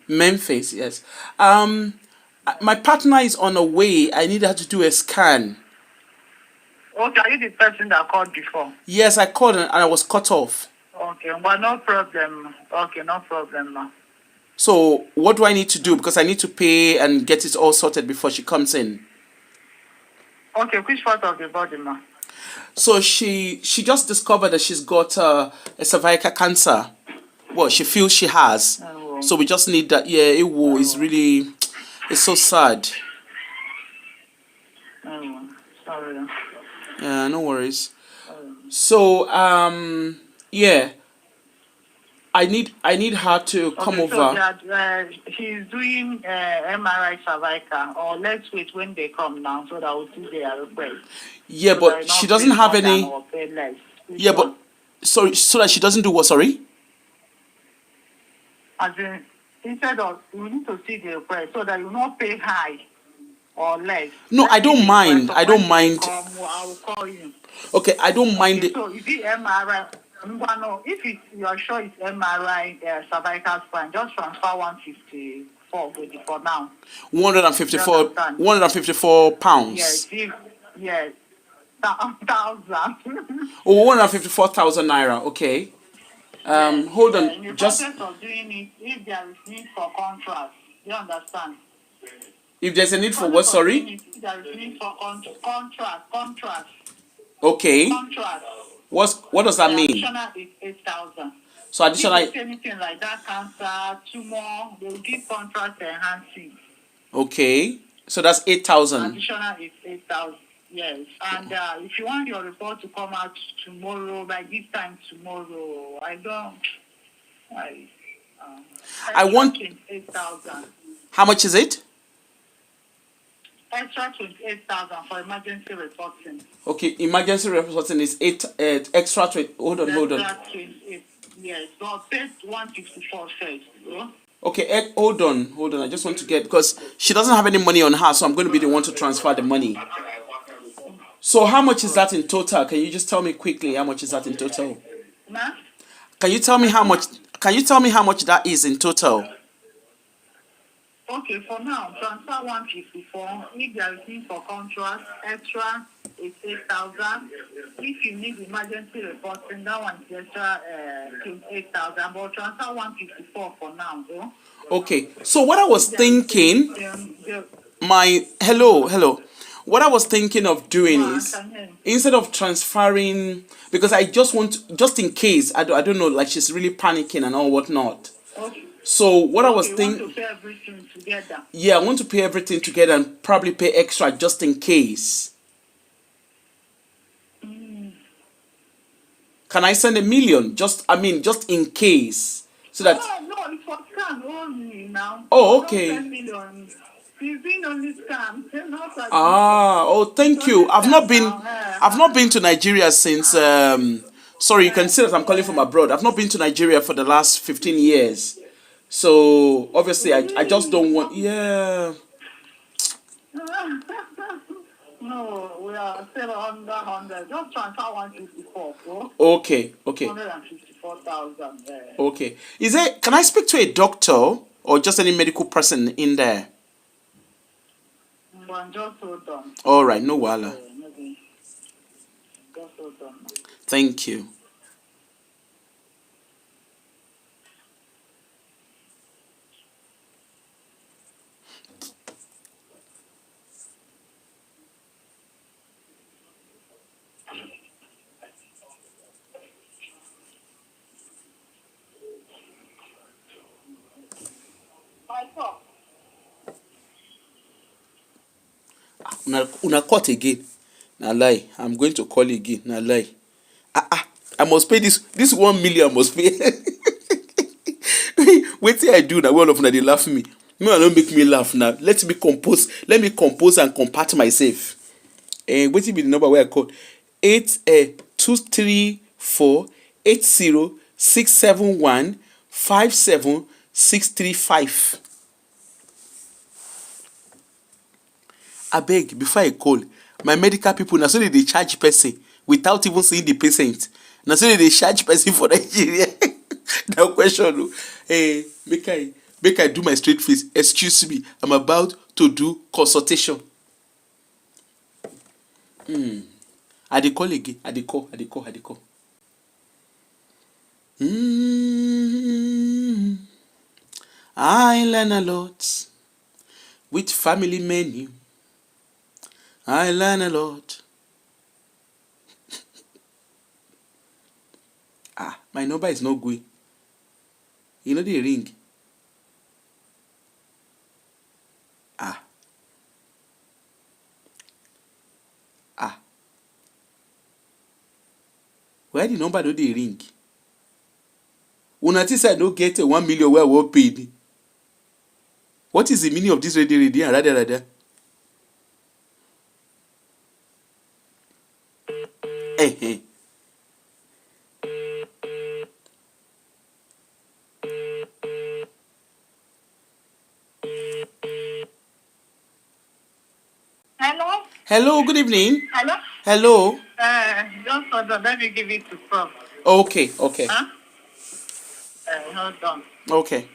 Speaker 1: Memphis, yes. My partner is on a way. I need her to do a scan.
Speaker 4: Okay, are you the person that called before?
Speaker 1: Yes, I called and I was cut off.
Speaker 4: Okay, but no problem. Okay, no problem, ma.
Speaker 1: So what do I need to do? Because I need to pay and get it all sorted before she comes in.
Speaker 4: Okay, which part of the body, ma?
Speaker 1: So she just discovered that she's got a cervical cancer. Well, she feels she has.
Speaker 4: Oh.
Speaker 1: So we just need that. Yeah, it's really, it's so sad.
Speaker 4: Oh, sorry.
Speaker 1: Yeah, no worries. So yeah, I need her to come over.
Speaker 4: So that, she's doing MRI cervical, or let's wait when they come now so that we'll see their request.
Speaker 1: Yeah,
Speaker 4: So
Speaker 1: but she doesn't have any. Yeah,
Speaker 4: one?
Speaker 1: but sorry, so that she doesn't do what? Sorry.
Speaker 4: As in, instead of, we need to see the request so that you not pay high or less.
Speaker 1: No, I don't mind. I don't mind.
Speaker 4: I will call you.
Speaker 1: Okay, I don't mind it.
Speaker 4: So is it MRI? No, if you're sure it's MRI cervical spine, just transfer 154 for now.
Speaker 1: 154 pounds.
Speaker 4: Yes, 1,000.
Speaker 1: Oh, 154,000 naira. Okay. Hold on.
Speaker 4: In the
Speaker 1: Just
Speaker 4: process of doing it, if there is need for contrast, you understand?
Speaker 1: if there's a need for what? Sorry.
Speaker 4: If there is need for contrast.
Speaker 1: Okay.
Speaker 4: Contrast.
Speaker 1: What does that mean?
Speaker 4: Additional is 8,000.
Speaker 1: So additional.
Speaker 4: If there's anything like that, cancer, tumor, they will give contrast enhancing.
Speaker 1: Okay. So that's 8,000.
Speaker 4: Additional is 8,000. Yes. And if you want your report to come out tomorrow, by this time tomorrow,
Speaker 1: I want
Speaker 4: 8,000.
Speaker 1: How much is it?
Speaker 4: Extra 28,000 for emergency reporting.
Speaker 1: Okay, emergency reporting is extra 20. Hold on.
Speaker 4: Yes, so pay 154 first. Yeah?
Speaker 1: Okay, hold on. I just want to get, because she doesn't have any money on her, so I'm going to be the one to transfer the money. So how much is that in total? Can you just tell me quickly how much is that in total?
Speaker 4: Ma?
Speaker 1: Can you tell me how much that is in total?
Speaker 4: Okay, for now, transfer 154. If there is need for contrast, extra is 8,000. If you need emergency reporting, that one is extra 8,000. But transfer 154 for now, though.
Speaker 1: Okay, so what I was thinking, hello. what I was thinking of doing is, instead of transferring, because I just want, just in case, I don't know, like she's really panicking and all whatnot.
Speaker 4: Okay.
Speaker 1: So what I was
Speaker 4: You
Speaker 1: thinking,
Speaker 4: want to pay everything together.
Speaker 1: yeah, I want to pay everything together and probably pay extra just in case. Can I send 1 million? Just in case, so that.
Speaker 4: No, it's for scam only now.
Speaker 1: Oh,
Speaker 4: Don't
Speaker 1: okay.
Speaker 4: send millions. It's been only scam.
Speaker 1: Oh, thank you. I've not been to Nigeria since. Sorry, you can see that I'm calling from abroad. I've not been to Nigeria for the last 15 years. So obviously, I just don't want. Yeah.
Speaker 4: No, we are still under 100. Just transfer 154.
Speaker 1: Okay.
Speaker 4: 154,000.
Speaker 1: Okay. Can I speak to a doctor or just any medical person in there?
Speaker 4: But just hold on.
Speaker 1: All right, no wahala.
Speaker 4: Maybe just hold on.
Speaker 1: Thank you. Una cut again. Na lie. I'm going to call again. Na lie. I must pay this 1 million. I must pay. Wetin I do now? All of una dey laugh me. No, don't make me laugh now. Let me compose and compact myself. Wetin be the number where I call? 234-80-671-57635. Abeg, before I call, my medical people, na so they charge person without even seeing the patient. Na so they charge person for Nigeria. No question. Make I do my straight face. Excuse me, I'm about to do consultation. I dey call again. I dey call. I learn a lot with family menu. I learn a lot. My number is not going. You know the ring. Why the number no dey ring? Una think say I no get 1 million wey I wan pay me. What is the meaning of this radio and rada? Hey.
Speaker 4: Hello?
Speaker 1: Hello, good evening.
Speaker 4: Hello?
Speaker 1: Hello.
Speaker 4: Just hold on. Let me give it to Prof.
Speaker 1: Okay.
Speaker 4: Huh? Hold on.
Speaker 1: Okay.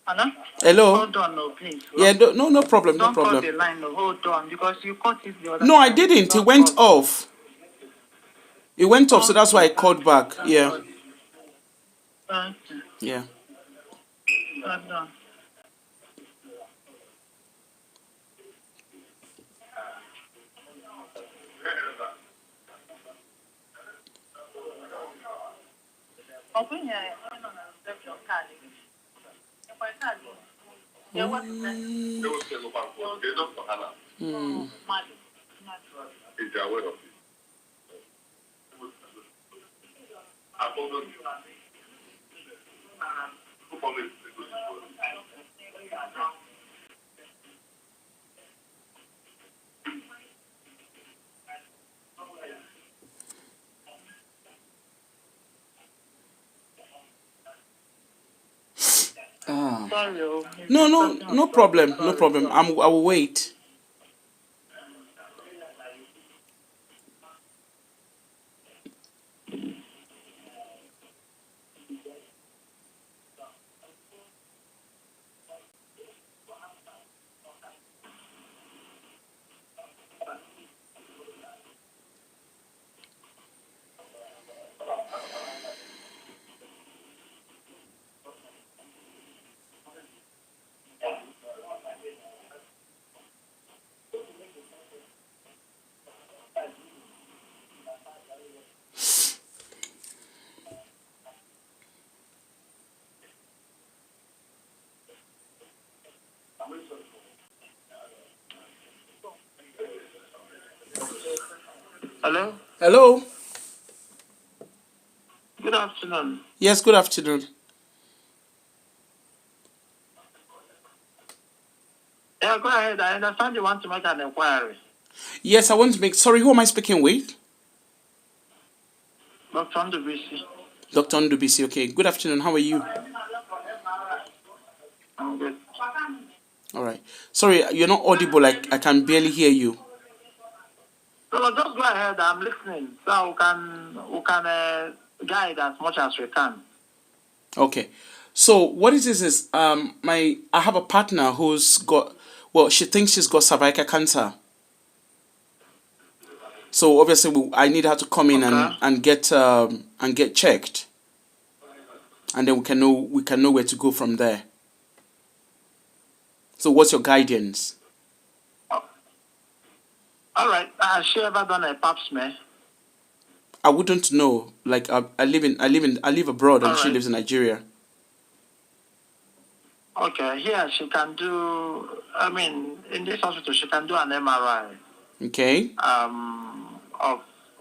Speaker 4: Hello?
Speaker 1: Hello.
Speaker 4: Hold on, no, please.
Speaker 1: Yeah, no problem.
Speaker 4: Don't cut the line, no. Hold on, because you cut it the other
Speaker 1: No, I
Speaker 4: time.
Speaker 1: didn't. It
Speaker 4: Don't
Speaker 1: went
Speaker 4: cut.
Speaker 1: off. It went off, so that's why I called back. Yeah.
Speaker 4: Okay.
Speaker 1: Yeah.
Speaker 4: Hold on. Open your card. Sorry,
Speaker 1: No problem. I will wait.
Speaker 2: Hello?
Speaker 1: Hello?
Speaker 2: Good afternoon.
Speaker 1: Yes, good afternoon.
Speaker 2: Yeah, go ahead. I understand you want to make an inquiry.
Speaker 1: Yes, I want to make... Sorry, who am I speaking with?
Speaker 2: Dr. Ndubisi.
Speaker 1: Dr. Ndubisi. Okay, good afternoon. How are you?
Speaker 2: I'm good.
Speaker 1: All right. Sorry, you're not audible. I can barely hear you.
Speaker 2: So just go ahead. I'm listening. So we can guide as much as we can.
Speaker 1: Okay. So what it is I have a partner who's got, well, she thinks she's got cervical cancer. So obviously I need her to come in
Speaker 2: Okay.
Speaker 1: and get checked, and then we can know where to go from there. So what's your guidance?
Speaker 2: All right. Has she ever done a pap smear?
Speaker 1: I wouldn't know. Like I live abroad, and
Speaker 2: All
Speaker 1: she
Speaker 2: right.
Speaker 1: lives in Nigeria.
Speaker 2: Okay. Here she can do. I mean, in this hospital she can do an MRI.
Speaker 1: Okay.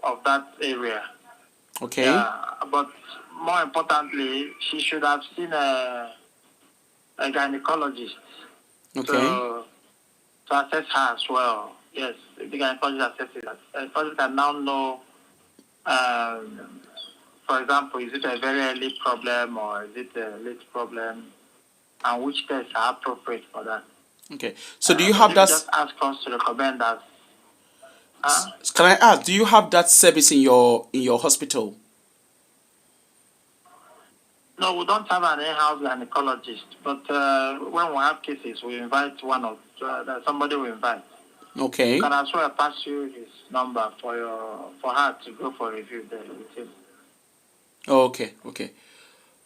Speaker 2: Of that area.
Speaker 1: Okay.
Speaker 2: Yeah. But more importantly, she should have seen a gynecologist.
Speaker 1: Okay.
Speaker 2: To assess her as well. Yes, the gynecologist assesses her. The gynecologist can now know, for example, is it a very early problem or is it a late problem, and which tests are appropriate for that.
Speaker 1: Okay. So do you
Speaker 2: But
Speaker 1: have
Speaker 2: if
Speaker 1: that?
Speaker 2: you just ask us to recommend us.
Speaker 1: Can I ask? Do you have that service in your hospital?
Speaker 2: No, we don't have an in-house gynecologist, but when we have cases, we invite somebody we invite.
Speaker 1: Okay.
Speaker 2: Can as well pass you his number for her to go for review there with him.
Speaker 1: Okay. Okay.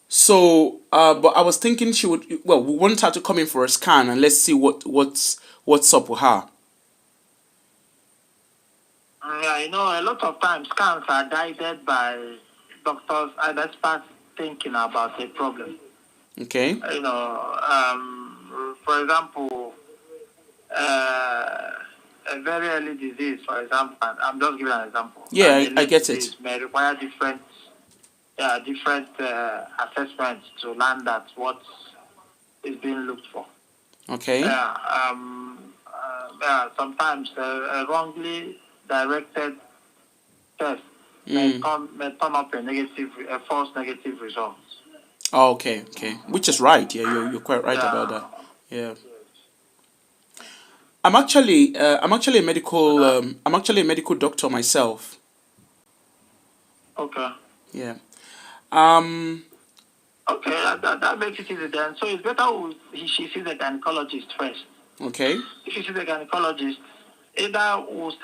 Speaker 1: So, but I was thinking she would. Well, we want her to come in for a scan and let's see what's up with her.
Speaker 2: Yeah, a lot of times scans are guided by doctors and experts thinking about a problem.
Speaker 1: Okay.
Speaker 2: For example, a very early disease, for example, I'm just giving an example.
Speaker 1: Yeah,
Speaker 2: I
Speaker 1: get it.
Speaker 2: May require different assessments to land at what is being looked for.
Speaker 1: Okay.
Speaker 2: Sometimes a wrongly directed test may turn up a false negative result.
Speaker 1: Oh, okay. Okay. Which is right. Yeah, you're quite right about that. Yeah. I'm actually a medical doctor myself.
Speaker 2: Okay.
Speaker 1: Yeah.
Speaker 2: Okay, that makes it easy then. So it's better she sees a gynecologist first.
Speaker 1: Okay.
Speaker 2: If she sees a gynecologist, either we'll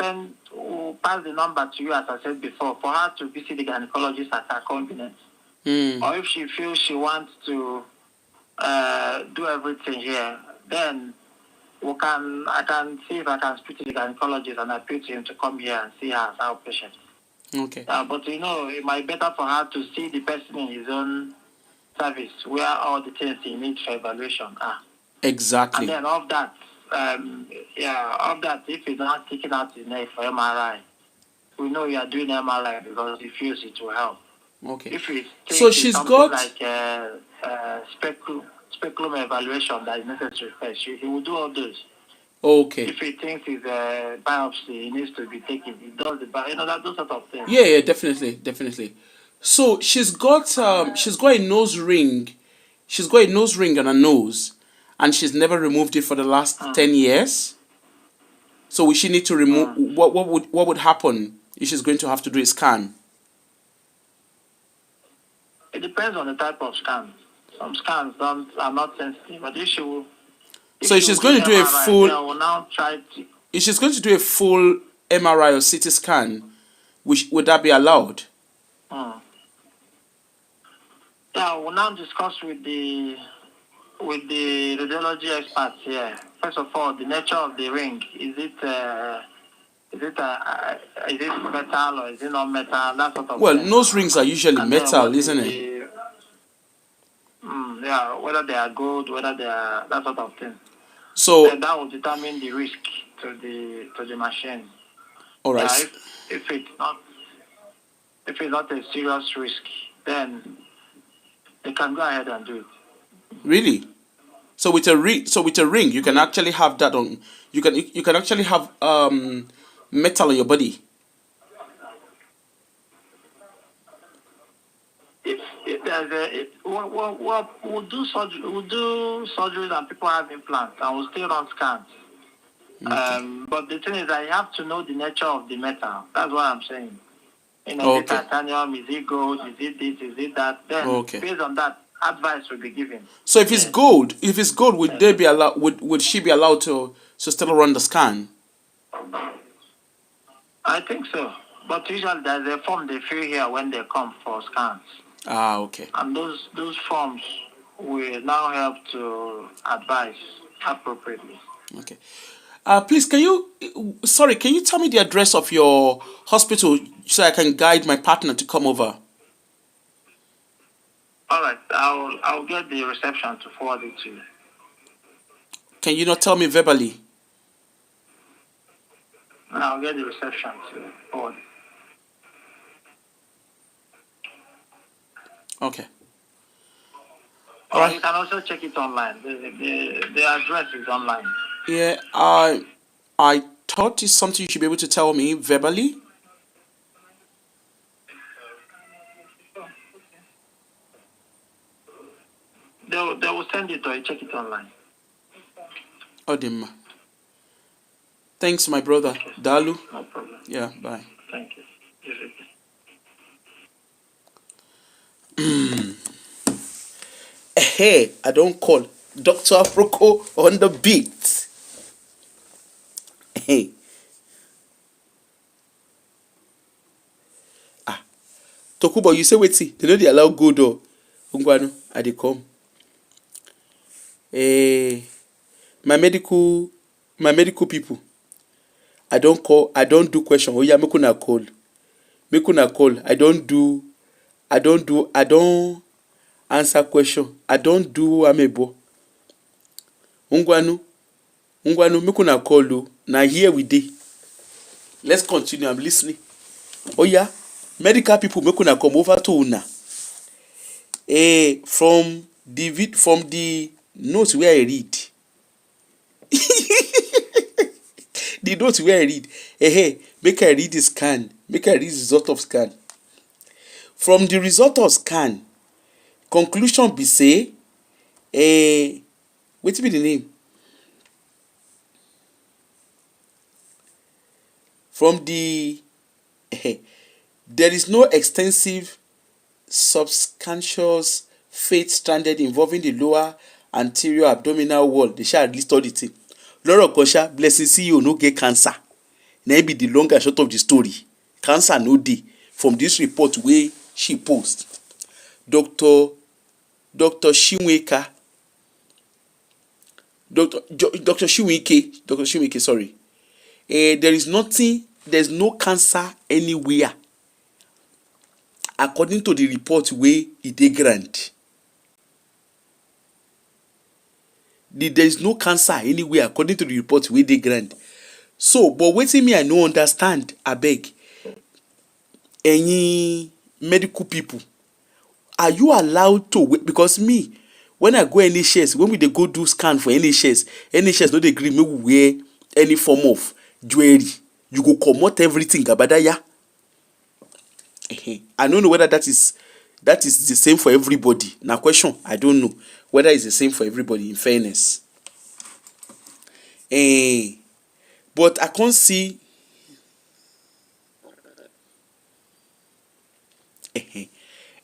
Speaker 2: pass the number to you, as I said before, for her to visit the gynecologist at her convenience. Or if she feels she wants to do everything here, then I can see if I can speak to the gynecologist and appeal to him to come here and see her as our patient.
Speaker 1: Okay.
Speaker 2: But it might be better for her to see the person in his own service where all the things he needs for evaluation are.
Speaker 1: Exactly.
Speaker 2: And then of that, if he's not taking out his neck for MRI, we know you are doing MRI because he feels it will help.
Speaker 1: Okay.
Speaker 2: If it
Speaker 1: So she's
Speaker 2: something
Speaker 1: got
Speaker 2: like speculum evaluation that is necessary first, he will do all those.
Speaker 1: Okay.
Speaker 2: If he thinks it's a biopsy, it needs to be taken. He does the those sort of things.
Speaker 1: Yeah, definitely. So she's got a nose ring. She's got a nose ring on her nose, and she's never removed it for the last 10 years. So we should need to remove. What would happen if she's going to have to do a scan?
Speaker 2: It depends on the type of scan. Some scans are not sensitive, but if she's going to do a full,
Speaker 1: if she's going to do a full MRI or CT scan, would that be allowed?
Speaker 2: Yeah, we'll now discuss with the radiology experts here. First of all, the nature of the ring. Is it metal or is it not metal? That sort of
Speaker 1: Well,
Speaker 2: thing.
Speaker 1: nose rings are usually metal, isn't it?
Speaker 2: Whether they are gold, whether they are that sort of thing.
Speaker 1: So
Speaker 2: and that will determine the risk to the machine.
Speaker 1: All right.
Speaker 5: If it's not a serious risk, then they can go ahead and do it.
Speaker 1: Really? So with a ring, you can actually have that on. You can actually have metal on your body.
Speaker 5: If there's we'll do surgeries and people have implants and we'll still run scans.
Speaker 1: Okay.
Speaker 5: But the thing is that you have to know the nature of the metal. That's what I'm saying. Is it
Speaker 1: Okay.
Speaker 5: titanium? Is it gold? Is it this? Is it that? Then based on that, advice will be given.
Speaker 1: So if it's gold, would they be allowed? Would she be allowed to still run the scan?
Speaker 5: I think so. But usually there's a form they fill here when they come for scans.
Speaker 1: Ah, okay.
Speaker 5: And those forms will now help to advise appropriately.
Speaker 1: Okay. Please, can you tell me the address of your hospital so I can guide my partner to come over?
Speaker 5: All right, I'll get the reception to forward it to you.
Speaker 1: Can you not tell me verbally?
Speaker 5: I'll get the reception to forward it.
Speaker 1: Okay.
Speaker 5: All right. You can also check it online. The address is online.
Speaker 1: Yeah, I thought it's something you should be able to tell me verbally.
Speaker 5: They will send it or you check it online.
Speaker 1: Odima. Thanks, my brother. Okay. Dalu.
Speaker 5: No problem.
Speaker 1: Yeah, bye.
Speaker 5: Thank you.
Speaker 1: Hey, I don't call Dr. Afroko on the beat. Hey. Tokubo, you say wait, see, they know they allow go door. Ungwano, I dey come. My medical people. I don't do question. Oh yeah, make una call. I don't answer question. I don't do amebo. Ungwanu, make una call though. Now here we dey. Let's continue. I'm listening. Oh yeah, medical people, make una come over to una. From the notes where I read. The notes where I read. Make I read the scan. Make I read the result of scan. From the result of scan, conclusion be say, wetin be the name? From the there is no extensive subcutaneous fat stranded involving the lower anterior abdominal wall. They shall list all the thing. Laura Kosha, blessing CEO, no get cancer. Na be the long and short of the story. Cancer no dey from this report wey she post. Dr. Shinweke, sorry. There's no cancer anywhere. According to the report wey e dey ground. There is no cancer anywhere according to the report wey dey ground. So, but wetin me I no understand, abeg, any medical people, are you allowed to wait? Because me, when I go NHS, when we dey go do scan for NHS no dey gree make we wear any form of jewelry. You go comot everything gabadaya. I don't know whether that is the same for everybody. Na question, I don't know whether it's the same for everybody, in fairness. But I can't see.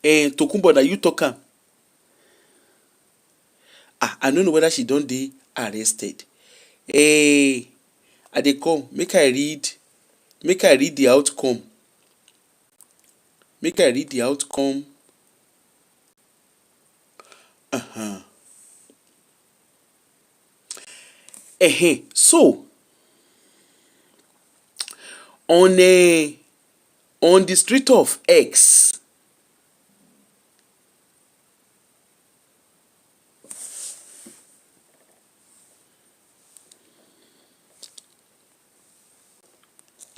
Speaker 1: Tokumbo, na you talk am. I don't know whether she don dey arrested. I dey come. Make I read the outcome. So on the street of X,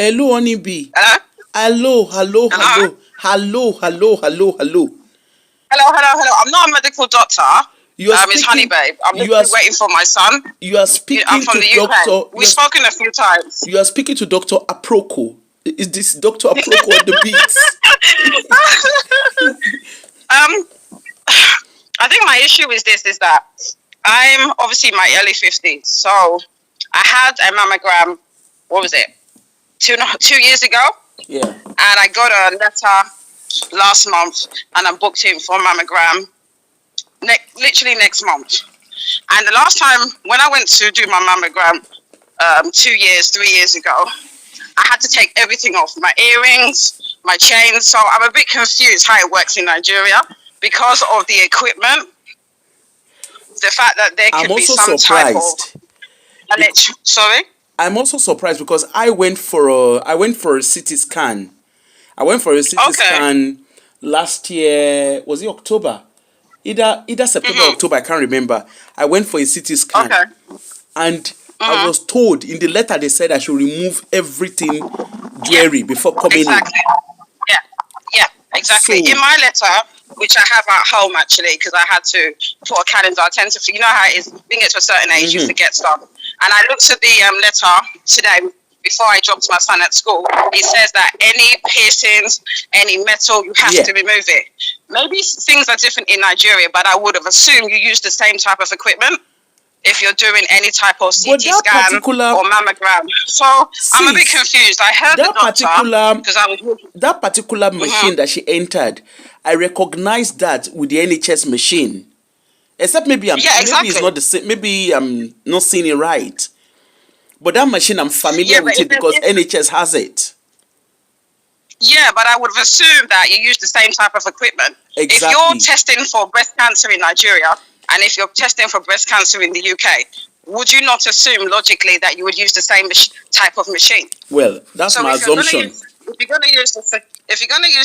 Speaker 1: Hello, Honey B.
Speaker 2: Hello?
Speaker 1: Hello, hello,
Speaker 2: Hello?
Speaker 1: hello, hello, hello, hello, hello.
Speaker 2: Hello. I'm not a medical doctor.
Speaker 1: You are
Speaker 2: It's Honey
Speaker 1: speaking.
Speaker 2: Babe. I'm
Speaker 1: You are.
Speaker 2: literally waiting for my son.
Speaker 1: You are
Speaker 2: I'm
Speaker 1: speaking
Speaker 2: from
Speaker 1: to
Speaker 2: the UK.
Speaker 1: Doctor.
Speaker 2: We've spoken a few times.
Speaker 1: You are speaking to Doctor Aproko. Is this Doctor Aproko on the beats?
Speaker 2: I think my issue is this: is that I'm obviously in my early 50s. So I had a mammogram. What was it? 2 years ago,
Speaker 1: Yeah.
Speaker 2: and I got a letter last month, and I'm booked in for a mammogram. Literally next month. And the last time when I went to do my mammogram, 3 years ago, I had to take everything off, my earrings, my chains. So I'm a bit confused how it works in Nigeria because of the equipment. The fact that there
Speaker 1: I'm
Speaker 2: could be
Speaker 1: also
Speaker 2: some type of
Speaker 1: surprised.
Speaker 2: sorry.
Speaker 1: I'm also surprised because I went for a CT scan. I went for a CT
Speaker 2: Okay.
Speaker 1: scan last year. Was it October? Either September or October. I can't remember. I went for a CT scan.
Speaker 2: Okay.
Speaker 1: And I was told in the letter they said I should remove everything jewelry before coming
Speaker 2: Exactly. Yeah, exactly.
Speaker 1: So-
Speaker 2: In my letter, which I have at home actually, because I had to put a calendar. I tend to, you know how it is, being it to a certain age, you forget stuff. And I looked at the letter today before I dropped my son at school. It says that any piercings, any metal, you have to remove it. Maybe things are different in Nigeria, but I would have assumed you use the same type of equipment if you're doing any type of CT scan or mammogram. So I'm a bit confused. I heard the doctor because I was
Speaker 1: that particular machine that she entered, I recognized that with the NHS machine. Except maybe maybe it's not the same. Maybe I'm not seeing it right. But that machine, I'm familiar with it because NHS has it.
Speaker 2: Yeah, but I would have assumed that you use the same type of equipment.
Speaker 1: Exactly.
Speaker 2: If you're testing for breast cancer in Nigeria and if you're testing for breast cancer in the UK, would you not assume logically that you would use the same type of machine?
Speaker 1: Well, that's my assumption.
Speaker 2: If you're going to use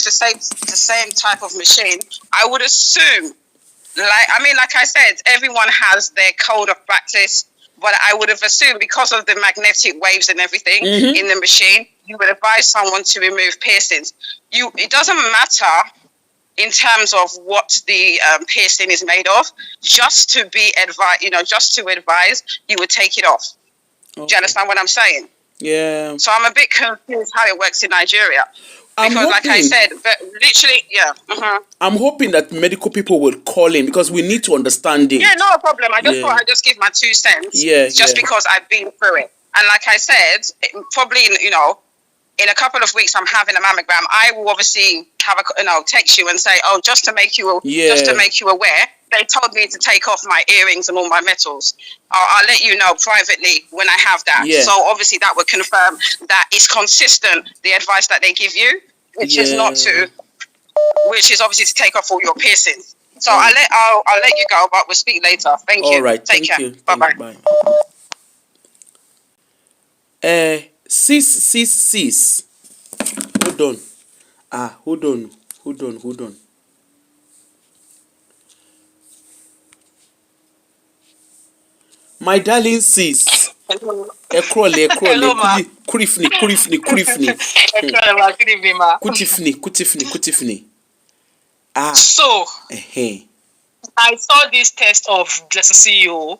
Speaker 2: the same type of machine, I would assume, like I said, everyone has their code of practice. But I would have assumed because of the magnetic waves and everything in the machine, you would advise someone to remove piercings. It doesn't matter in terms of what the piercing is made of. Just to advise, you would take it off. Okay. Do you understand what I'm saying?
Speaker 1: Yeah.
Speaker 2: So I'm a bit confused how it works in Nigeria. Because like I said, literally, yeah.
Speaker 1: I'm hoping that medical people will call in because we need to understand it.
Speaker 2: Yeah, no problem. I just thought I'd just give my 2 cents. Just because I've been through it. And like I said, probably, in a couple of weeks, I'm having a mammogram. I will obviously have text you and say, oh, just to make you aware, they told me to take off my earrings and all my metals. I'll let you know privately when I have that. Yeah. So obviously that would confirm that it's consistent, the advice that they give you, which is obviously to take off all your piercings. So I'll let you go, but we'll speak later. Thank you.
Speaker 1: All right.
Speaker 2: Take care. Bye-bye.
Speaker 1: Bye. Sis. Hold on. My darling sis. Ekrole. Kurifni.
Speaker 6: Good evening, ma.
Speaker 1: Kutifni.
Speaker 6: So, I saw this test of Blessing CEO,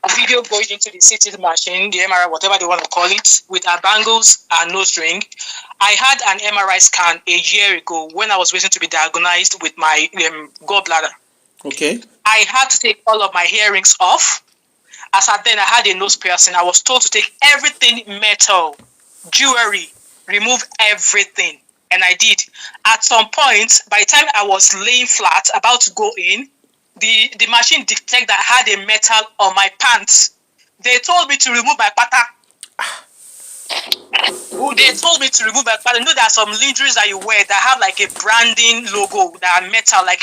Speaker 6: a video going into the CT machine, the MRI, whatever they want to call it, with our bangles and nose ring. I had an MRI scan a year ago when I was waiting to be diagnosed with my gallbladder.
Speaker 1: Okay.
Speaker 6: I had to take all of my earrings off. As at then, I had a nose piercing. I was told to take everything metal, jewelry, remove everything. And I did. At some point, by the time I was laying flat, about to go in, the machine detected that I had a metal on my pants. They told me to remove my pata. They told me to remove my pata. You know, there are some lingeries that you wear that have like a branding logo that are metal, like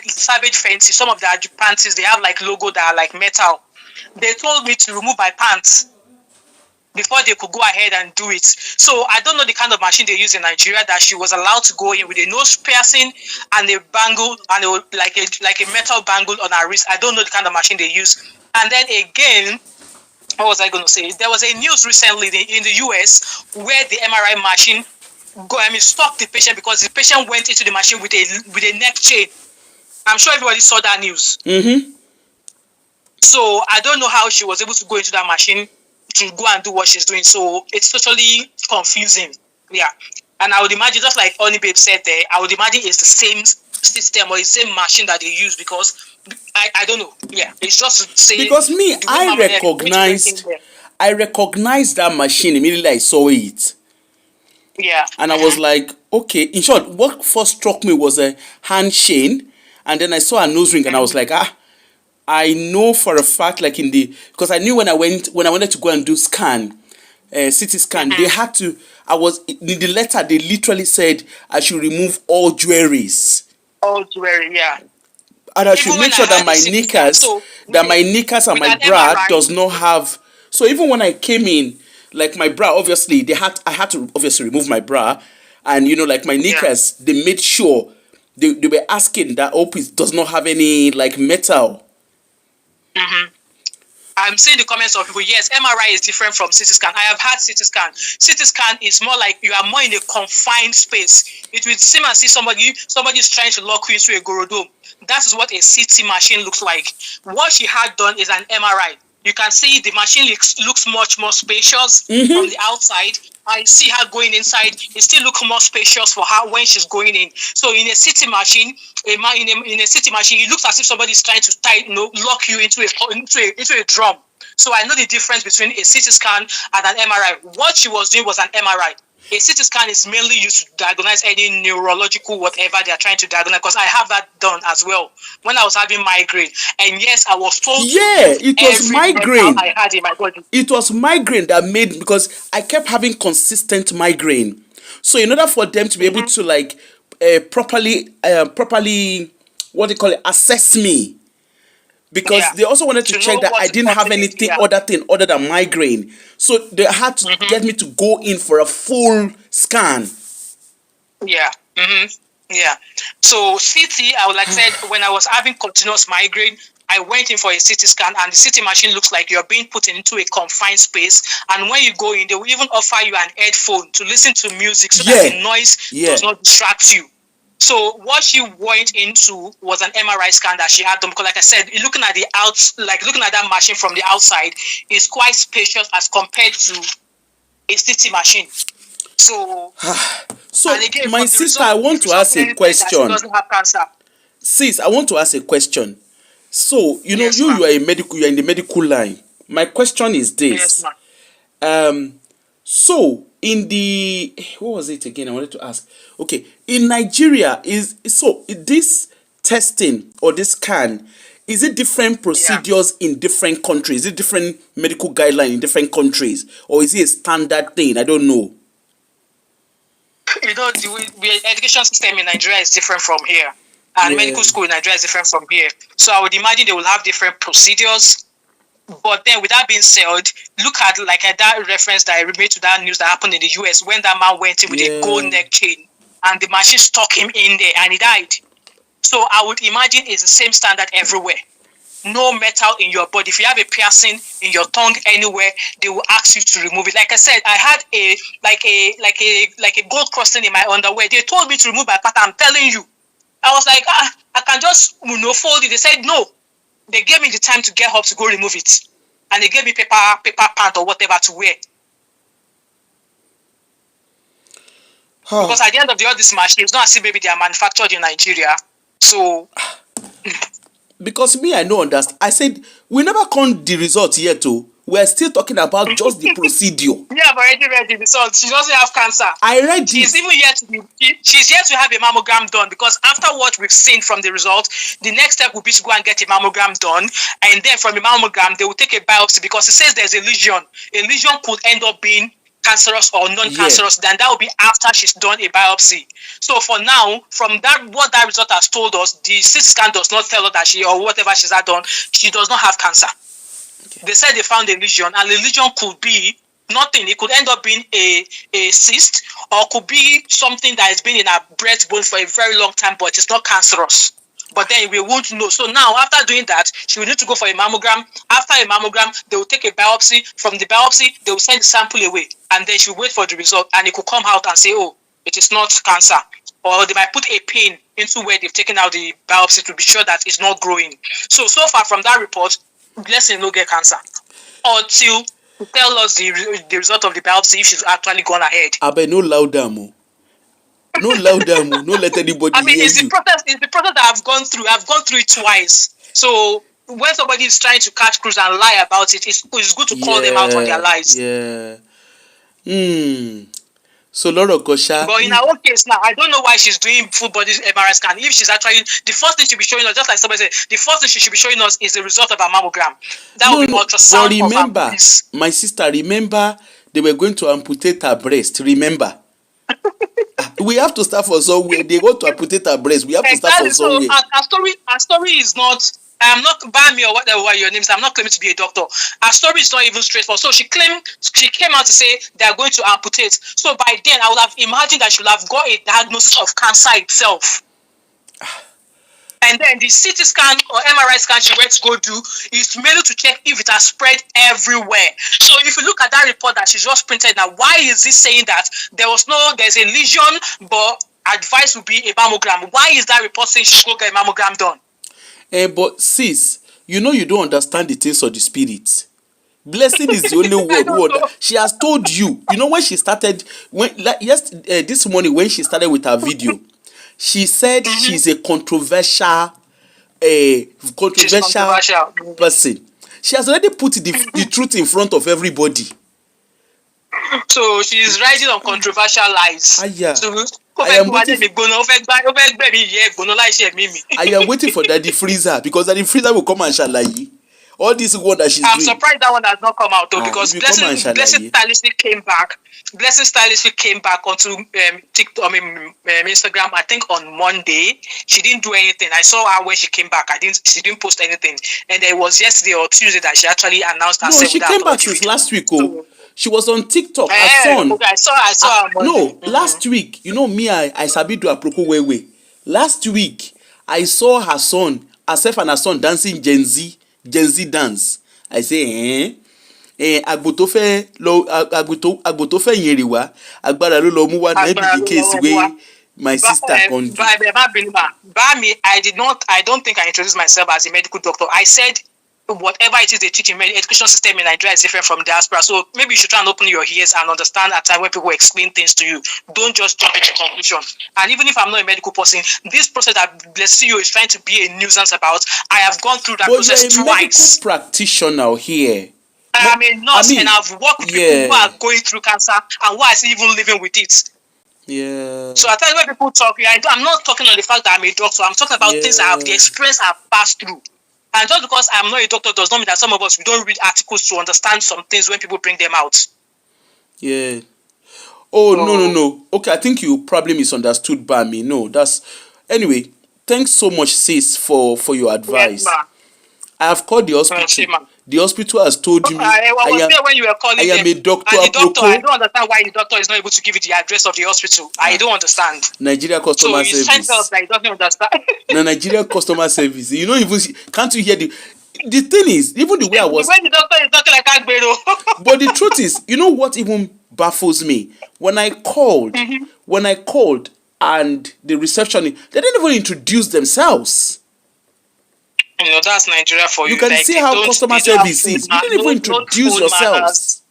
Speaker 6: Savage Fancy. Some of the panties, they have like logo that are like metal. They told me to remove my pants before they could go ahead and do it. So I don't know the kind of machine they use in Nigeria that she was allowed to go in with a nose piercing and a bangle and like a metal bangle on her wrist. I don't know the kind of machine they use. And then again, what was I going to say? There was a news recently in the US where the MRI machine stopped the patient because the patient went into the machine with a neck chain. I'm sure everybody saw that news.
Speaker 1: Mm-hmm.
Speaker 6: So I don't know how she was able to go into that machine to go and do what she's doing. So it's totally confusing. Yeah. And I would imagine, just like Oni Babe said there, I would imagine it's the same system or the same machine that they use, because I don't know. Yeah. It's just to say,
Speaker 1: because me, I recognized that machine immediately I saw it.
Speaker 6: Yeah.
Speaker 1: And I was like, okay. In short, what first struck me was a hand chain, and then I saw a nose ring, and I was like, I know for a fact, like because I knew when I wanted to go and do scan, CT scan, they had to. In the letter, they literally said I should remove all jewelries.
Speaker 6: All jewelry, yeah.
Speaker 1: And I should make sure that my knickers and my bra does not have. So even when I came in, like my bra, obviously I had to obviously remove my bra, and like my knickers, they made sure they were asking that it does not have any like metal.
Speaker 6: Mm-hmm. I'm seeing the comments of people. Yes, MRI is different from CT scan. I have had CT scan. CT scan is more like you are more in a confined space. It will seem as if somebody is trying to lock you into a gorodome. That is what a CT machine looks like. What she had done is an MRI. You can see the machine looks much more spacious from the outside. I see her going inside. It still looks more spacious for her when she's going in. So in a CT machine, in a CT machine, it looks as if somebody is trying to lock you into a drum. So I know the difference between a CT scan and an MRI. What she was doing was an MRI. A CT scan is mainly used to diagnose any neurological whatever they are trying to diagnose, because I have that done as well when I was having migraine. And yes, I was told
Speaker 1: it was migraine.
Speaker 6: I had in my body.
Speaker 1: It was migraine that made, because I kept having consistent migraine. So in order for them to be able to like properly what they call it, assess me, because they also wanted to check that I didn't have anything other than migraine. So they had to get me to go in for a full scan.
Speaker 6: Yeah. Mm-hmm. Yeah. So CT, like I said, when I was having continuous migraine, I went in for a CT scan, and the CT machine looks like you're being put into a confined space. And when you go in, they will even offer you an headphone to listen to music so that the noise does not distract you. So what she went into was an MRI scan that she had done, because like I said, looking at that machine from the outside is quite spacious as compared to a CT machine. So
Speaker 1: again, my sister, I want to ask a question.
Speaker 6: She doesn't have cancer.
Speaker 1: Sis, I want to ask a question. So you are you're in the medical line. My question is this.
Speaker 6: Yes, ma'am.
Speaker 1: So in the, what was it again I wanted to ask? Okay, in Nigeria, this testing or this scan, is it different procedures in different countries? Is it different medical guideline in different countries, or is it a standard thing? I don't know.
Speaker 6: The education system in Nigeria is different from here, and medical school in Nigeria is different from here. So I would imagine they will have different procedures. But then, with that being said, look at that reference that I made to that news that happened in the US when that man went in with a gold neck chain and the machine stuck him in there and he died. So I would imagine it's the same standard everywhere. No metal in your body. If you have a piercing in your tongue anywhere, they will ask you to remove it. Like I said, I had a gold crossing in my underwear. They told me to remove my part. I'm telling you, I was like, I can just fold it. They said no. They gave me the time to get up to go remove it, and they gave me paper pant or whatever to wear. Because at the end of all these machines, not as if maybe they are manufactured in Nigeria. So
Speaker 1: because me, I don't understand. I said we never count the results yet, too. We're still talking about just the procedure.
Speaker 6: Yeah, I've already read the results. She doesn't have cancer.
Speaker 1: I read
Speaker 6: she's yet to have a mammogram done, because after what we've seen from the result, the next step will be to go and get a mammogram done, and then from a mammogram they will take a biopsy, because it says there's a lesion. A lesion could end up being cancerous or non-cancerous. Then that will be after she's done a biopsy. So for now, from that, what that result has told us, the CT scan does not tell her that whatever she's had done, she does not have cancer. They said they found a lesion, and the lesion could be nothing. It could end up being a cyst, or could be something that has been in her breastbone for a very long time, but it's not cancerous. but then we won't know. So now, after doing that, she will need to go for a mammogram. After a mammogram, they will take a biopsy. From the biopsy, they will send the sample away, and then she will wait for the result, and it could come out and say, oh, it is not cancer. Or they might put a pin into where they've taken out the biopsy to be sure that it's not growing. So far from that report, Blessing no get cancer until to tell us the result of the biopsy if she's actually gone ahead.
Speaker 1: Abe, no louder, mo. No louder, mo. No let anybody hear
Speaker 6: it's
Speaker 1: you.
Speaker 6: It's the process that I've gone through. I've gone through it twice. So when somebody is trying to catch cruise and lie about it, it's good to call them out on their lies.
Speaker 1: Yeah. So Laura Kosha.
Speaker 6: But in our own case now, I don't know why she's doing full body MRI scan. If she's actually, the first thing she'll be showing us, just like somebody said, the first thing she should be showing us is the result of her mammogram. That will be ultrasound.
Speaker 1: But remember, my sister, remember they were going to amputate her breast. Remember. We have to start from somewhere. They want to amputate her breast. We have to start from somewhere.
Speaker 6: So our story is not. I'm not ban me or whatever your name is. I'm not claiming to be a doctor. Our story is not even straightforward. So she came out to say they are going to amputate. So by then I would have imagined that she would have got a diagnosis of cancer itself. And then the CT scan or MRI scan she went to go do is merely to check if it has spread everywhere. So if you look at that report that she just printed now, why is this saying that there's a lesion, but advice would be a mammogram? Why is that report saying she should go get a mammogram done?
Speaker 1: But sis, you don't understand the things of the spirit. Blessing is the only word. She has told you. When she started, this morning when she started with her video, she said she's a controversial person. She has already put the truth in front of everybody.
Speaker 6: So she's riding on controversial lies. I am waiting
Speaker 1: for Daddy Freezer, because Daddy Freezer will come and shalaye. All this work that she's
Speaker 6: doing. I'm
Speaker 1: surprised
Speaker 6: that one has not come out though, because Blessing stylishly came back. Blessing stylishly came back onto TikTok, Instagram. I think on Monday. She didn't do anything. I saw her when she came back. She didn't post anything. And it was yesterday or Tuesday that she actually announced herself.
Speaker 1: No, she came back since last week. She was on TikTok. Her son.
Speaker 6: Okay, I saw her Monday.
Speaker 1: No, last week, me, I sabi do aproko wewe. Last week, I saw her son, herself and her son dancing Gen Z dance. I say, agboto fe yin riwa, agbára ló lọ mú wá, na be the case wey my sister on.
Speaker 6: I don't think I introduced myself as a medical doctor. I said whatever it is they teach in education system in Nigeria is different from diaspora. So maybe you should try and open your ears and understand at time when people explain things to you. Don't just jump into conclusion. And even if I'm not a medical person, this process that Blessing is trying to be a nuisance about, I have gone through that process twice.
Speaker 1: But you're a medical practitioner here.
Speaker 6: I'm a nurse, and I've worked with people who are going through cancer and who are even living with it.
Speaker 1: Yeah.
Speaker 6: So at times when people talk, I'm not talking on the fact that I'm a doctor. I'm talking about things that the experience I've passed through. And just because I'm not a doctor does not mean that some of us, we don't read articles to understand some things when people bring them out.
Speaker 1: Yeah. Oh, no. Okay, I think you probably misunderstood by me. No, Anyway, thanks so much, sis, for your advice.
Speaker 6: Yes,
Speaker 1: I have called the hospital. The hospital has told me
Speaker 6: I was there when you were calling.
Speaker 1: I am a doctor.
Speaker 6: And the doctor, I don't understand why the doctor is not able to give you the address of the hospital. I don't understand.
Speaker 1: Nigeria customer service. So he's trying to tell us
Speaker 6: that he doesn't understand.
Speaker 1: No, Nigeria customer service. Can't you hear the thing is, even the way I was.
Speaker 6: When the doctor is talking like Agbero.
Speaker 1: But the truth is, you know what even baffles me? When I called, and the receptionist, they didn't even introduce themselves.
Speaker 6: That's Nigeria for you.
Speaker 1: You can see how customer service is. You didn't even introduce yourselves.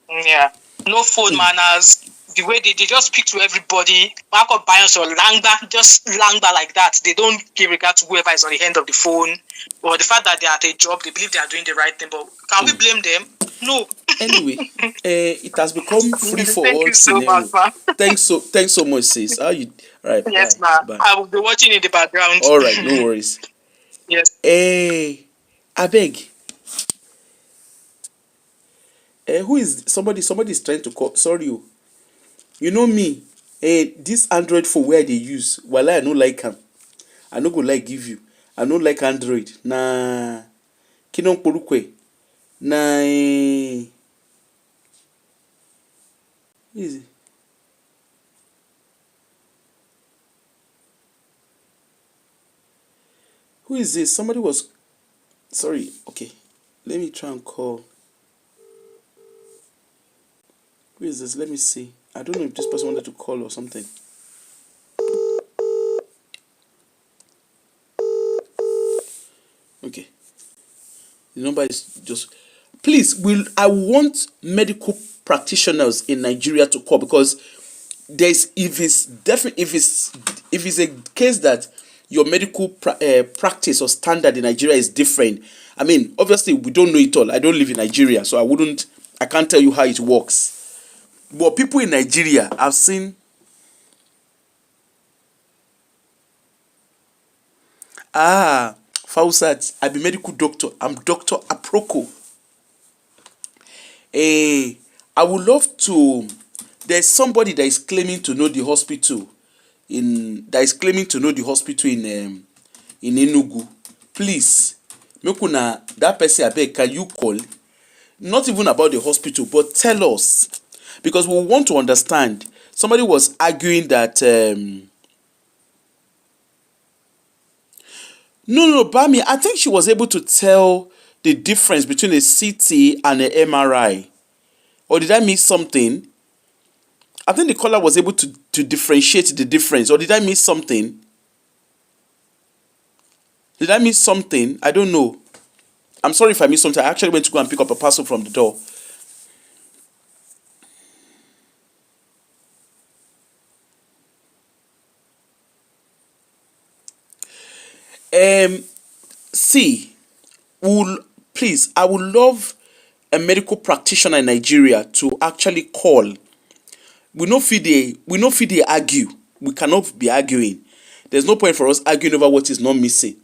Speaker 6: Yeah. No phone manners. The way they just speak to everybody. Back up bias or langba, just langba like that. They don't give regard to whoever is on the end of the phone. Or the fact that they're at a job, they believe they are doing the right thing. But can we blame them? No.
Speaker 1: Anyway, it has become free for all.
Speaker 6: Thank you so much, man.
Speaker 1: Thanks so much, sis. How you? Right.
Speaker 6: Yes, ma'am. I will be watching in the background.
Speaker 1: All right, no worries.
Speaker 6: Yes.
Speaker 1: I beg. Who is somebody is trying to call? Sorry, you know me. This Android phone where they use, well, I no like them. I no go like give you. I no like Android. Na kinon porukwe. Na easy. Who is this? Somebody was. Sorry. Okay. Let me try and call. Who is this? Let me see. I don't know if this person wanted to call or something. Okay. The number is just. Please, I want medical practitioners in Nigeria to call, because if it's a case that your medical practice or standard in Nigeria is different. I mean, obviously we don't know it all. I don't live in Nigeria, so I can't tell you how it works. But people in Nigeria, I've seen. Fausat, I'm a medical doctor. I'm Dr. Aproko. I would love to. There's somebody that is claiming to know the hospital in Enugu. Please, make una that person abeg, can you call? Not even about the hospital, but tell us, because we want to understand. Somebody was arguing that no, Bami, I think she was able to tell the difference between a CT and an MRI. Or did I miss something? I think the caller was able to differentiate the difference. Or did I miss something? Did I miss something? I don't know. I'm sorry if I missed something. I actually went to go and pick up a parcel from the door. See, please, I would love a medical practitioner in Nigeria to actually call. We no fit dey argue. We cannot be arguing. There's no point for us arguing over what is not missing.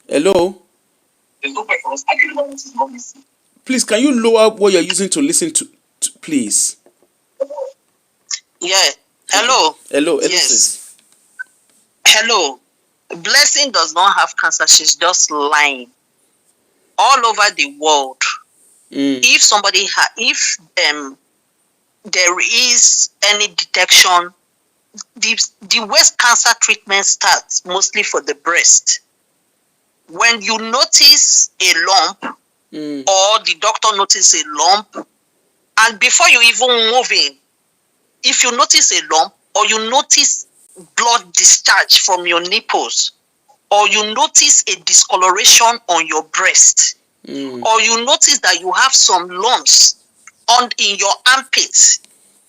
Speaker 1: Hello? There's no point for us arguing over what is not missing. Please, can you lower what you're using to listen to please?
Speaker 2: Yeah. Hello.
Speaker 1: Hello.
Speaker 2: Yes. Hello. Blessing does not have cancer. She's just lying. All over the world, if somebody there is any detection, the breast cancer treatment starts mostly for the breast. When you notice a lump, or the doctor notices a lump, and before you even move in, if you notice a lump, or you notice blood discharge from your nipples, or you notice a discoloration on your breast, or you notice that you have some lumps in your armpits,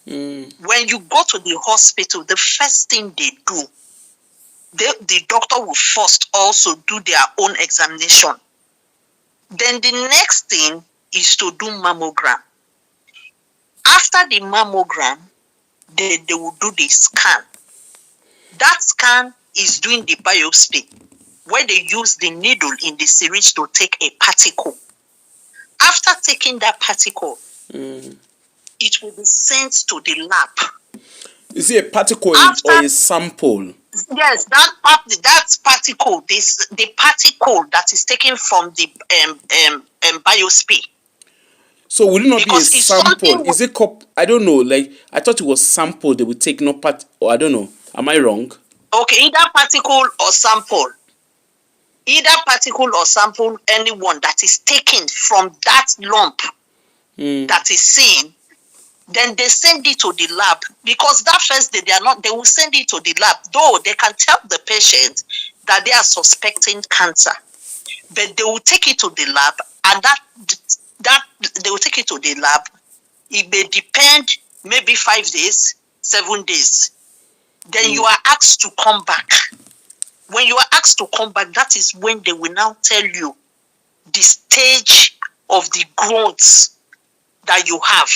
Speaker 2: when you go to the hospital, the first thing they do, the doctor will first also do their own examination. Then the next thing is to do mammogram. After the mammogram, they will do the scan. That scan is doing the biopsy, where they use the needle in the syringe to take a particle. After taking that particle, it will be sent to the lab.
Speaker 1: Is it a particle or a sample?
Speaker 2: Yes, that particle, the particle that is taken from the biopsy.
Speaker 1: So will it not be a sample? Is it I don't know. Like, I thought it was sample they would take, not part. Or I don't know. Am I wrong?
Speaker 2: Okay, either particle or sample. Either particle or sample, anyone that is taken from that lump that is seen, then they send it to the lab, because that first day they will send it to the lab, though they can tell the patient that they are suspecting cancer, but they will take it to the lab, and that they will take it to the lab. It may depend, maybe 5 days, 7 days. Then you are asked to come back. When you are asked to come back, that is when they will now tell you the stage of the growth that you have.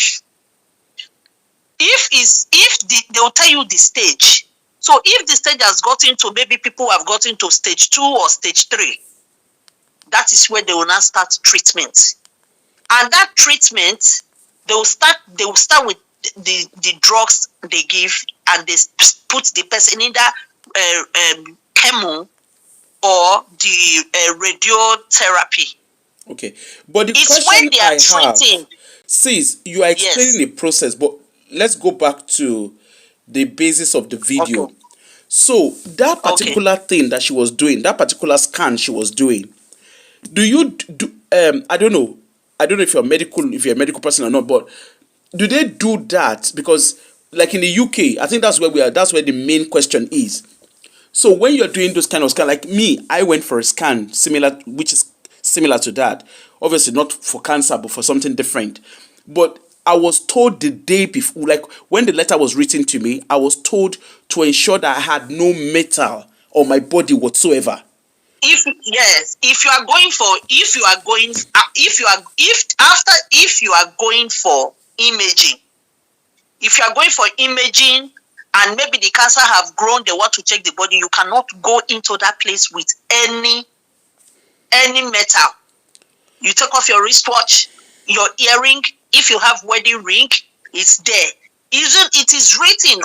Speaker 2: They will tell you the stage. So if the stage has gotten to, maybe people have gotten to stage 2 or stage 3, that is where they will now start treatment. And that treatment, they will start with the drugs they give, and they put the person in that chemo or the radiotherapy.
Speaker 1: Okay, but the
Speaker 2: it's
Speaker 1: question
Speaker 2: when they are treating.
Speaker 1: Sis, you are explaining the process, but let's go back to the basis of the video.
Speaker 2: Okay.
Speaker 1: So that particular thing that she was doing, that particular scan she was doing, do you do? I don't know. I don't know if you're a medical person or not, but do they do that? Because like in the UK, I think that's where we are. That's where the main question is. So when you're doing those kind of scan, like me, I went for a scan which is similar to that. Obviously not for cancer, but for something different. But I was told the day before, like when the letter was written to me, I was told to ensure that I had no metal on my body whatsoever.
Speaker 6: If you are going for imaging, if you are going for imaging and maybe the cancer have grown, they want to check the body, you cannot go into that place with any metal. You take off your wristwatch, your earring. If you have wedding ring, it's there. It is written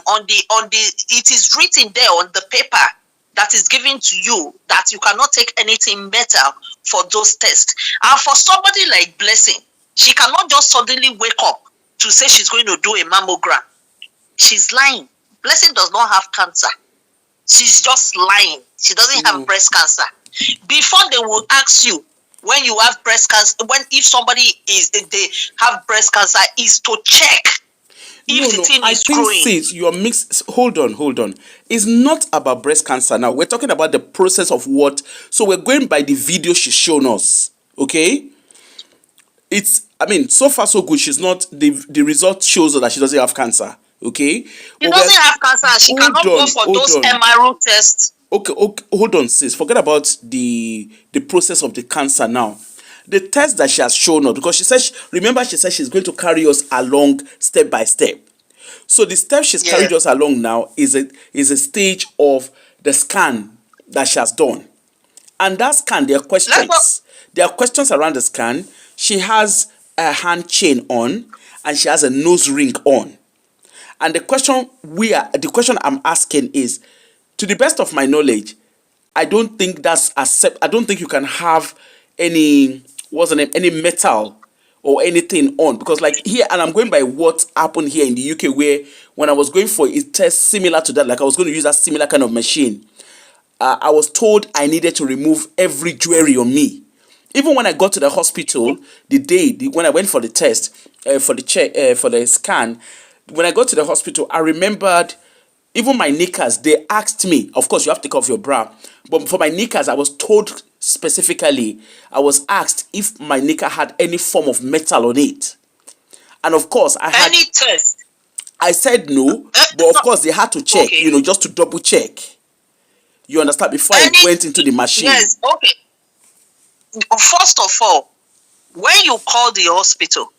Speaker 6: there on the paper that is given to you that you cannot take anything metal for those tests. And for somebody like Blessing, she cannot just suddenly wake up to say she's going to do a mammogram. She's lying. Blessing does not have cancer. She's just lying. She doesn't have breast cancer. Before they will ask you when you have breast cancer, if somebody they have breast cancer, is to check if the thing is growing.
Speaker 1: Sis, you're mixed. Hold on. It's not about breast cancer now. We're talking about the process of what. So we're going by the video she's shown us. Okay? So far so good. She's not, the result shows her that she doesn't have cancer. Okay?
Speaker 6: She doesn't have cancer. She cannot go for those MRO tests.
Speaker 1: Okay, hold on, sis. Forget about the process of the cancer now. The test that she has shown us, because she said she's going to carry us along step by step. So the step she's carried us along now is a stage of the scan that she has done. And that scan, there are questions. There are questions around the scan. She has a hand chain on and she has a nose ring on. And the question I'm asking is, to the best of my knowledge, I don't think I don't think you can have any metal or anything on, because like here, and I'm going by what happened here in the UK, where when I was going for a test similar to that, like I was going to use that similar kind of machine, I was told I needed to remove every jewelry on me. Even when I got to the hospital when I went for the test, for the scan, when I got to the hospital, I remembered even my knickers. They asked me, of course, you have to take off your bra, but for my knickers, I was told specifically, I was asked if my knicker had any form of metal on it, and of course,
Speaker 6: any test.
Speaker 1: I said no, but of course, they had to check, just to double check. You understand? Before I went into the machine.
Speaker 6: Yes. Okay. First of all, when you call the hospital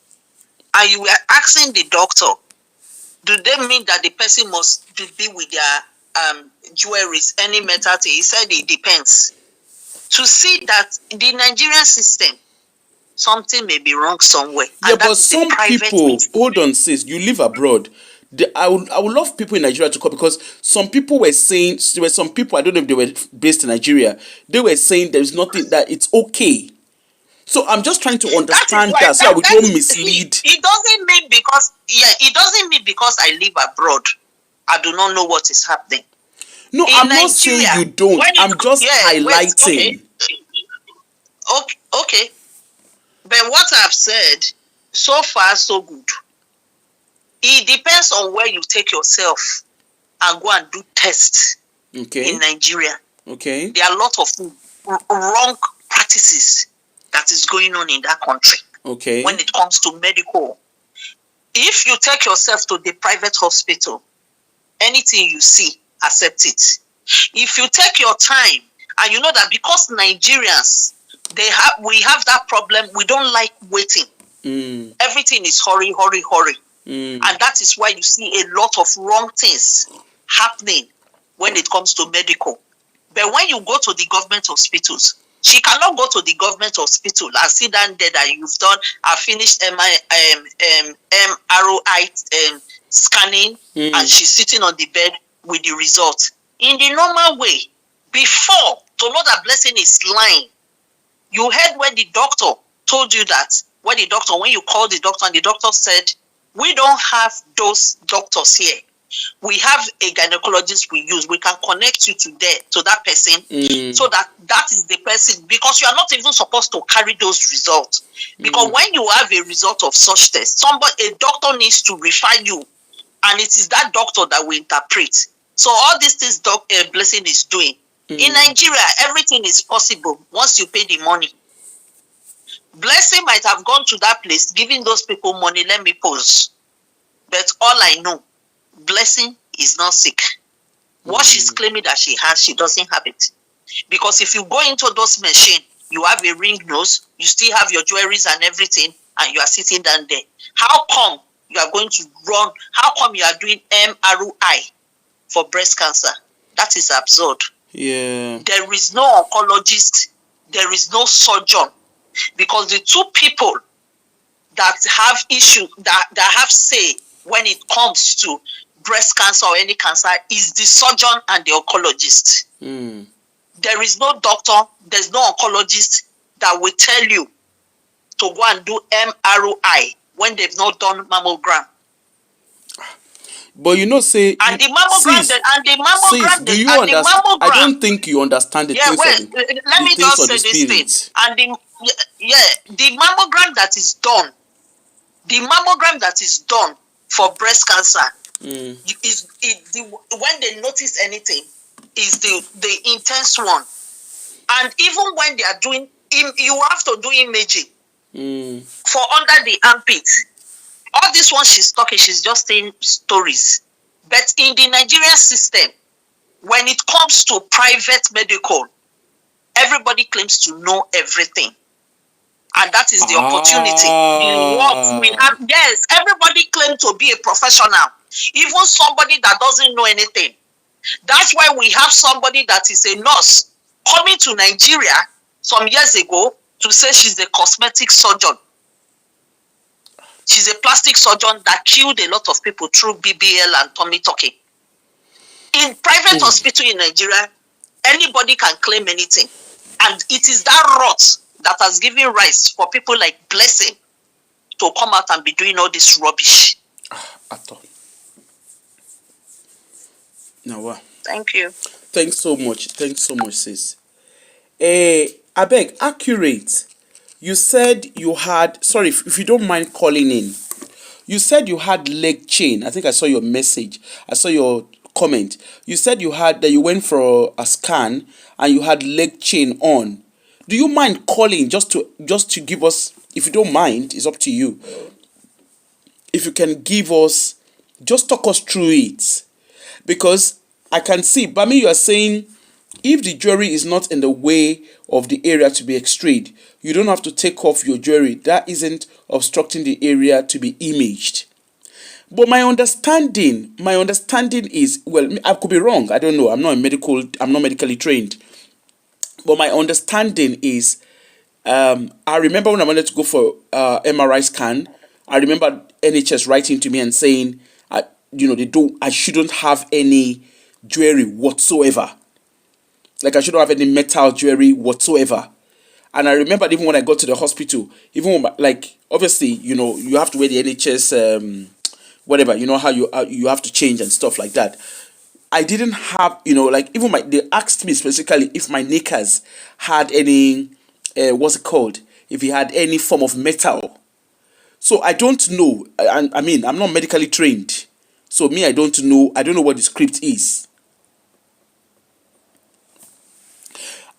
Speaker 6: and you were asking the doctor, do they mean that the person must be with their jewelries, any metal thing? He said it depends. To see that the Nigerian system, something may be wrong somewhere.
Speaker 1: Yeah, but some people, hold on, sis, you live abroad. I would love people in Nigeria to call, because some people were saying, there were some people, I don't know if they were based in Nigeria, they were saying there's nothing, that it's okay. So I'm just trying to understand that so we don't mislead.
Speaker 6: It doesn't mean because I live abroad, I do not know what is happening.
Speaker 1: No, I'm not saying you don't. I'm just highlighting.
Speaker 6: Okay. But what I've said, so far so good. It depends on where you take yourself and go and do tests in Nigeria.
Speaker 1: Okay.
Speaker 6: There are a lot of wrong practices that is going on in that country.
Speaker 1: Okay.
Speaker 6: When it comes to medical. If you take yourself to the private hospital, anything you see, accept it. If you take your time, and you know that because Nigerians, we have that problem, we don't like waiting. Everything is hurry. And that is why you see a lot of wrong things happening when it comes to medical. But when you go to the government hospitals, she cannot go to the government hospital and sit down there that I finished MRI scanning, and she's sitting on the bed with the result. In the normal way, before, to know that Blessing is lying, you heard when the doctor told you that, when you called the doctor and the doctor said, we don't have those doctors here.
Speaker 2: we have a gynecologist we use. We can connect you to that person, so that is the person, because you are not even supposed to carry those results. Because when you have a result of such test, a doctor needs to refer you, and it is that doctor that will interpret. So all these things Blessing is doing. In Nigeria, everything is possible once you pay the money. Blessing might have gone to that place, giving those people money, let me pause. But all I know, Blessing is not sick. What she's claiming that she has, she doesn't have it. Because if you go into those machines, you have a ring nose, you still have your jewelries and everything, and you are sitting down there. How come you are going to run? How come you are doing MRI for breast cancer? That is absurd.
Speaker 1: Yeah.
Speaker 2: There is no oncologist, there is no surgeon, because the two people that have issues, that have say when it comes to breast cancer or any cancer is the surgeon and the oncologist. There is no doctor, there's no oncologist that will tell you to go and do MRI when they've not done mammogram.
Speaker 1: But say,
Speaker 2: and the mammogram,
Speaker 1: do you understand? I don't think you understand the things.
Speaker 2: Let me just say this thing. And the mammogram that is done, for breast cancer, when they notice anything, is the intense one. And even when they are doing, you have to do imaging for under the armpit. All this one she's talking, she's just saying stories. But in the Nigerian system, when it comes to private medical, everybody claims to know everything. And that is the opportunity. The work we have. Yes, everybody claims to be a professional. Even somebody that doesn't know anything. That's why we have somebody that is a nurse coming to Nigeria some years ago to say she's a cosmetic surgeon. She's a plastic surgeon that killed a lot of people through BBL and tummy tucking. In private hospital in Nigeria, anybody can claim anything. And it is that rot that has given rise for people like Blessing to come out and be doing all this rubbish.
Speaker 1: At all. Now,
Speaker 2: thank you.
Speaker 1: Thanks so much, sis. I beg, accurate. You said you had, sorry, if you don't mind calling in, you said you had leg chain. I think I saw your message. I saw your comment. You said you went for a scan and you had leg chain on. Do you mind calling just to give us, if you don't mind, it's up to you. If you can give us, just talk us through it. Because I can see, Bami, you are saying, if the jewelry is not in the way of the area to be x-rayed, you don't have to take off your jewelry. That isn't obstructing the area to be imaged. But my understanding is, well, I could be wrong. I don't know. I'm not medically trained. But my understanding is, I remember when I wanted to go for MRI scan, I remember NHS writing to me and saying, I shouldn't have any jewelry whatsoever. Like I shouldn't have any metal jewelry whatsoever. And I remember even when I got to the hospital, even when obviously, you have to wear the NHS, whatever, how you have to change and stuff like that. I didn't have, even they asked me specifically if my knickers had any, what's it called? If he had any form of metal. So I don't know. I mean, I'm not medically trained. So me, I don't know what the script is.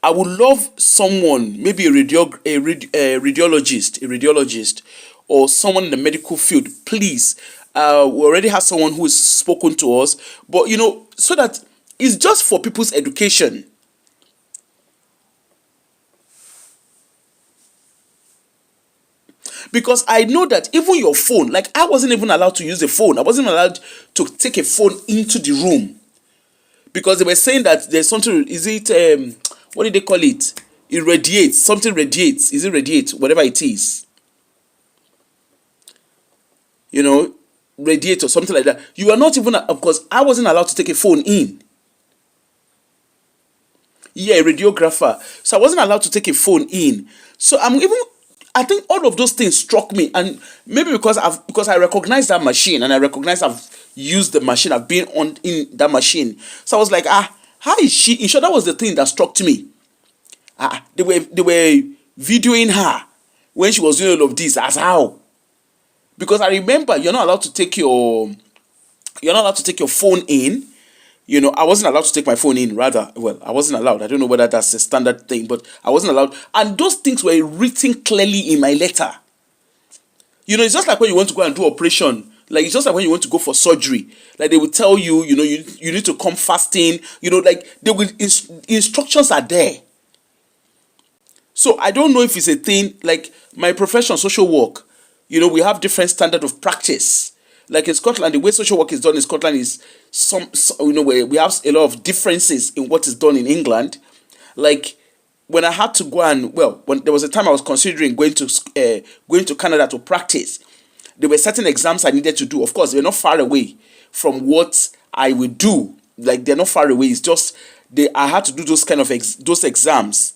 Speaker 1: I would love someone, maybe a radiologist, or someone in the medical field. Please, we already have someone who has spoken to us, but so that it's just for people's education. Because I know that even your phone, I wasn't even allowed to use a phone. I wasn't allowed to take a phone into the room. Because they were saying that there's something, is it, what did they call it? It radiates. Something radiates. Is it radiate? Whatever it is. Radiate or something like that. You are not even, of course, I wasn't allowed to take a phone in. Yeah, a radiographer. So I wasn't allowed to take a phone in. So I think all of those things struck me. And maybe because I recognize that machine and I recognize I've used the machine. I've been on in that machine. So I was like, how is she? In short, that was the thing that struck me. They were videoing her when she was doing all of this. As how? Because I remember you're not allowed to take your phone in. I wasn't allowed to take my phone in, rather. Well, I wasn't allowed. I don't know whether that's a standard thing, but I wasn't allowed. And those things were written clearly in my letter. It's just like when you want to go and do operation. Like, it's just like when you want to go for surgery. Like, they will tell you, you need to come fasting. Like, instructions are there. So I don't know if it's a thing, like my profession, social work, we have different standard of practice. Like in Scotland, the way social work is done in Scotland is where we have a lot of differences in what is done in England. Like when I had to go when there was a time I was considering going to Canada to practice, there were certain exams I needed to do. Of course, they're not far away from what I would do. Like they're not far away. It's just I had to do those kind of those exams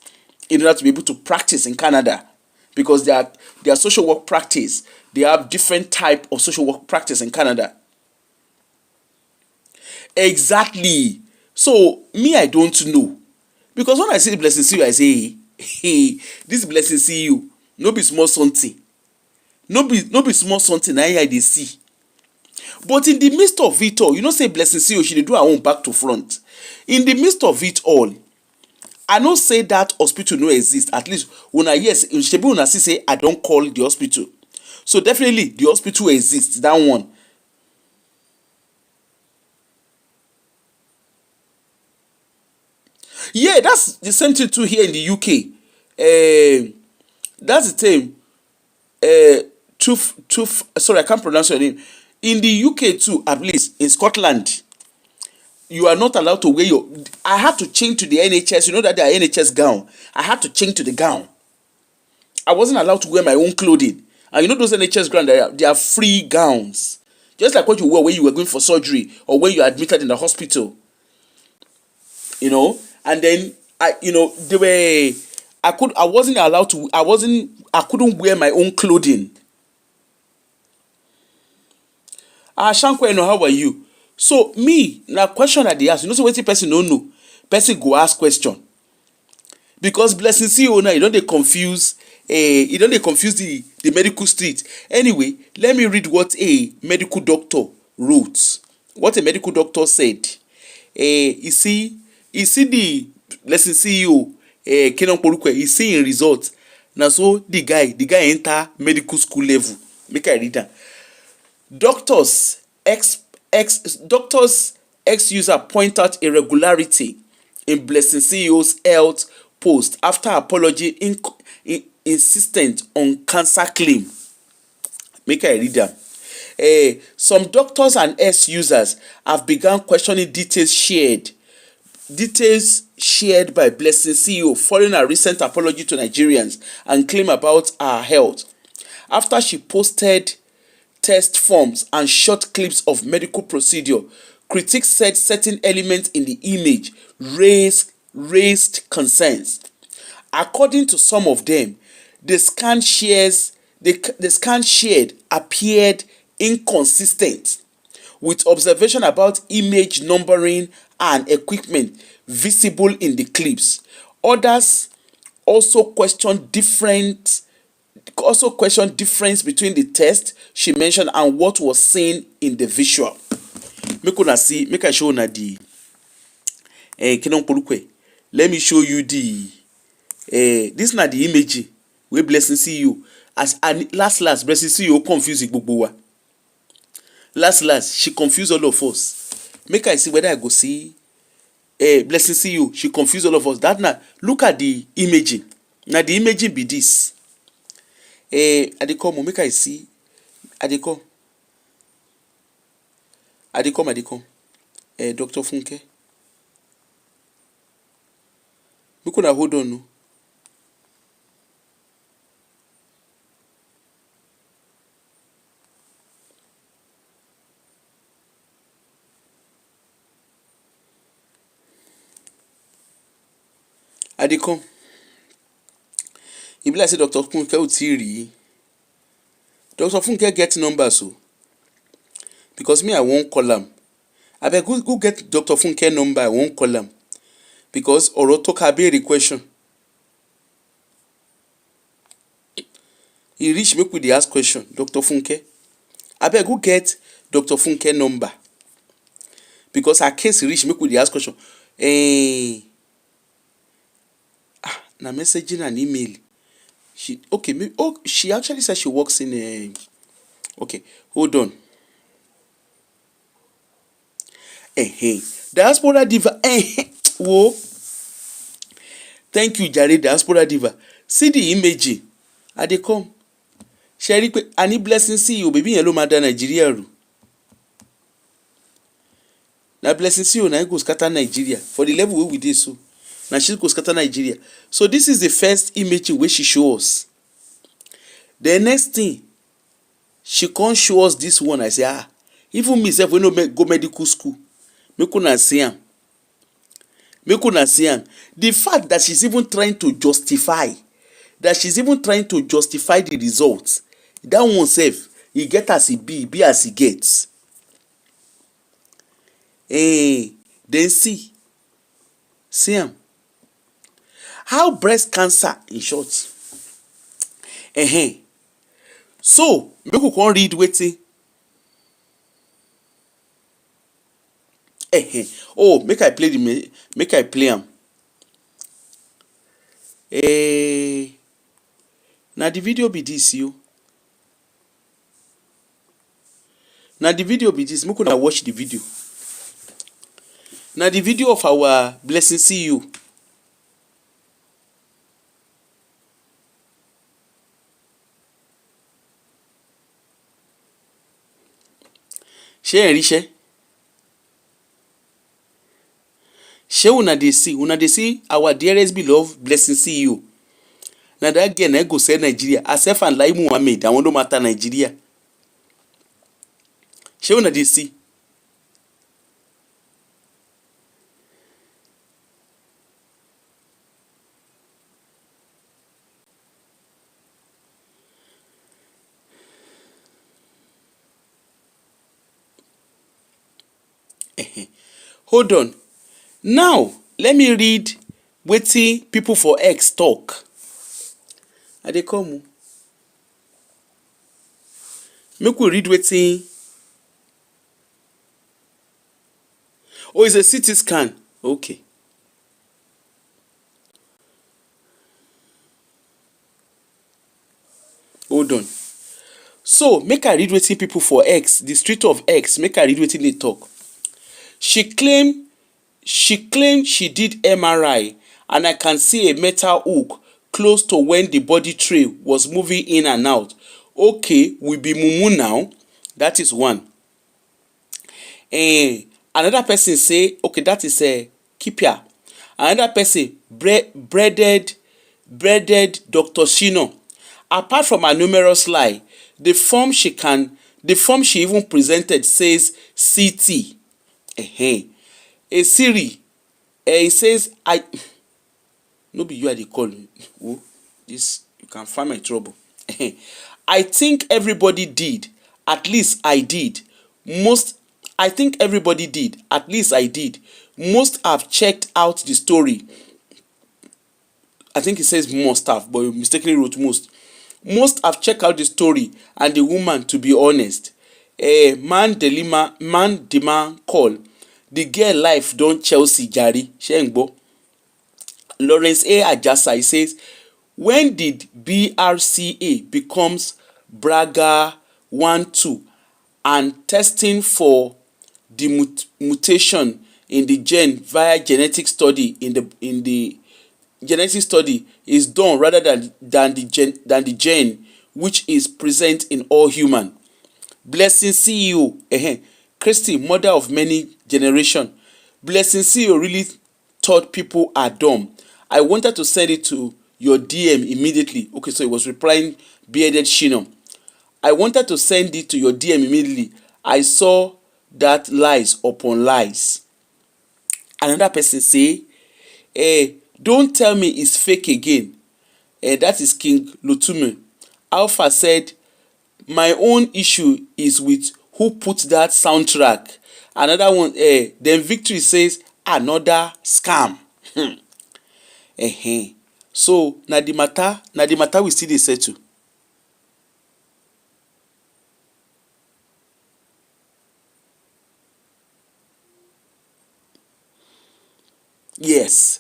Speaker 1: in order to be able to practice in Canada, because their social work practice, they have different type of social work practice in Canada. Exactly. So me, I don't know, because when I see the blessing see you, I say, hey, this blessing see you, no be small something, no be small something. I dey see. But in the midst of it all, say blessing see you, she dey do her own back to front. In the midst of it all, I no say that hospital no exist. At least when I shebi una see say I don't call the hospital. So definitely the hospital exists. That one. Yeah, that's the same thing too here in the UK. That's the same. Sorry, I can't pronounce your name. In the UK too, at least in Scotland, you are not allowed to wear I had to change to the NHS. You know that they are NHS gown. I had to change to the gown. I wasn't allowed to wear my own clothing. And those NHS gown, they are free gowns. Just like what you wear when you were going for surgery or when you are admitted in the hospital. And then I couldn't wear my own clothing. Shankwe, how are you? So me, now question that they ask, so wetin person don't know, person go ask question. Because blessing CEO now, you don't confuse the medical street. Anyway, let me read what a medical doctor wrote. What a medical doctor said. You see the blessing CEO, Kenan Porukwe, he see in results. Now so the guy enter medical school level. Make I read that. Doctors ex-user point out irregularity in Blessing CEO's health post after apology insistent on cancer claim. Make I read them. Some doctors and ex-users have begun questioning details shared by Blessing CEO following her recent apology to Nigerians and claim about her health. After she posted test forms and short clips of medical procedure, critics said certain elements in the image raised concerns. According to some of them, the scan shared appeared inconsistent, with observation about image numbering and equipment visible in the clips. Others also questioned difference between the test she mentioned and what was seen in the visual. Make I show una the Kenan Porukwe. Let me show you the this na the image wey Blessing CEO as last Blessing CEO confuse gbogbo wa. Last she confuse all of us. Make I see whether I go see Blessing CEO. She confuse all of us. That na look at the imaging. Now the imaging be this. I dey come, make I see. I dey come. Dr. Funke. Make una hold on. No. I dey come. E be like say Dr. Funke Utiri. Dr. Funke get numbers so. because me I won't call am. Abeg go get Dr. Funke number, I won't call am because ọ̀rọ̀ tó ka béèrè question. E reach make we dey ask question. Dr. Funke, abeg go get Dr. Funke number because her case reach make we dey ask question. Na messaging and email. She actually said she works in okay, hold on. Diaspora diva. Whoa. Thank you, Jare, Diaspora diva. See the image. I dey come. Sherry, any blessing see you, baby. Hello, Madam Nigeria. Na blessing see you, na go scatter Nigeria for the level wey we dey so. Na she go scatter Nigeria. So this is the first image wey she show us. The next thing, she can't show us this one. I say, even myself, we no go medical school. Make una see am. The fact that she's even trying to justify, the results, that one self, e get as e be as e get. Then see am. How breast cancer in short. So make we come read wetin. Make I play am. Na the video be this, you. Na the video be this. Make una watch the video. Na the video of our blessing see you. Shey una dey see our dearest beloved blessing see you. Na that girl na go sell Nigeria. Asef and Lai Muhammad, àwọn ló matter Nigeria. Shey una dey see. Hold on. Now, let me read wetin people for X talk. I dey come. Make we read wetin. It's a CT scan. Okay. Hold on. So, make I read wetin people for X, the street of X, make I read wetin they talk. She claimed she did MRI and I can see a metal hook close to when the body tray was moving in and out. Okay, we be mumu now. That is one. Another person say, okay, that is a Kipia. Another person, breaded Dr. Shino. Apart from her numerous lie, the form she even presented says CT. A Siri. It says no be you are the call. Oh, this you can find my trouble. I think everybody did. At least I did. I think everybody did. At least I did. Most have checked out the story. I think it says must have, but you mistakenly wrote most. Most have checked out the story and the woman, to be honest. Man demand call. The girl life don Chelsea jari. Shengbo. Lawrence A. Ajasa, he says, when did BRCA becomes Braga 1-2 and testing for the mutation in the gene via genetic study in the genetic study is done rather than the gene which is present in all human. Blessing CEO, Christy, mother of many generation. Blessing CEO really thought people are dumb. I wanted to send it to your DM immediately. Okay, so it was replying bearded Shino. I wanted to send it to your DM immediately. I saw that lies upon lies. Another person say, don't tell me it's fake again. That is King Lutume. Alpha said, my own issue is with who put that soundtrack. Another one, then Victory says another scam. So na the matter we still dey settle. Yes.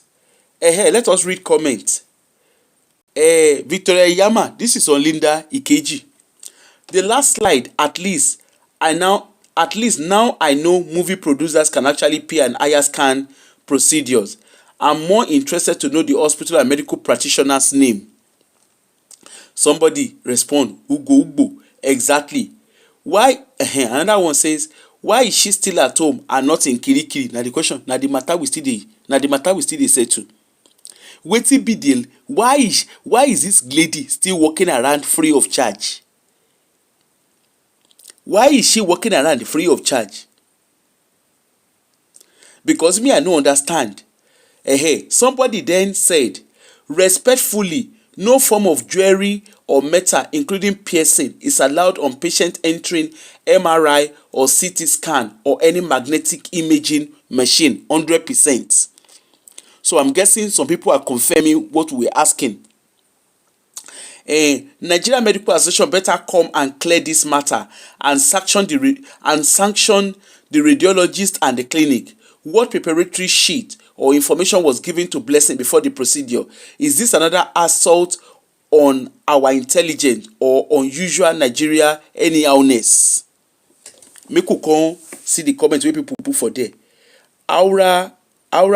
Speaker 1: Let us read comment. Victoria Yama, this is on Linda Ikeji. The last slide, at least now I know movie producers can actually pay an higher scan procedures. I'm more interested to know the hospital and medical practitioner's name. Somebody respond, Ugbo. Exactly. Why? Another one says, why is she still at home and not in Kirikiri? Now the question, now the matter we still dey settle. Wetin be the why is this lady still walking around free of charge? Why is she walking around free of charge? Because me, I no understand. Somebody then said, respectfully, no form of jewelry or metal, including piercing, is allowed on patient entering MRI or CT scan or any magnetic imaging machine, 100%. So I'm guessing some people are confirming what we're asking. Nigeria Medical Association better come and clear this matter and sanction the radiologist and the clinic. What preparatory sheet or information was given to Blessing before the procedure? Is this another assault on our intelligence or unusual Nigeria anyhowness? Make we come see the comments wey people put for there. Aura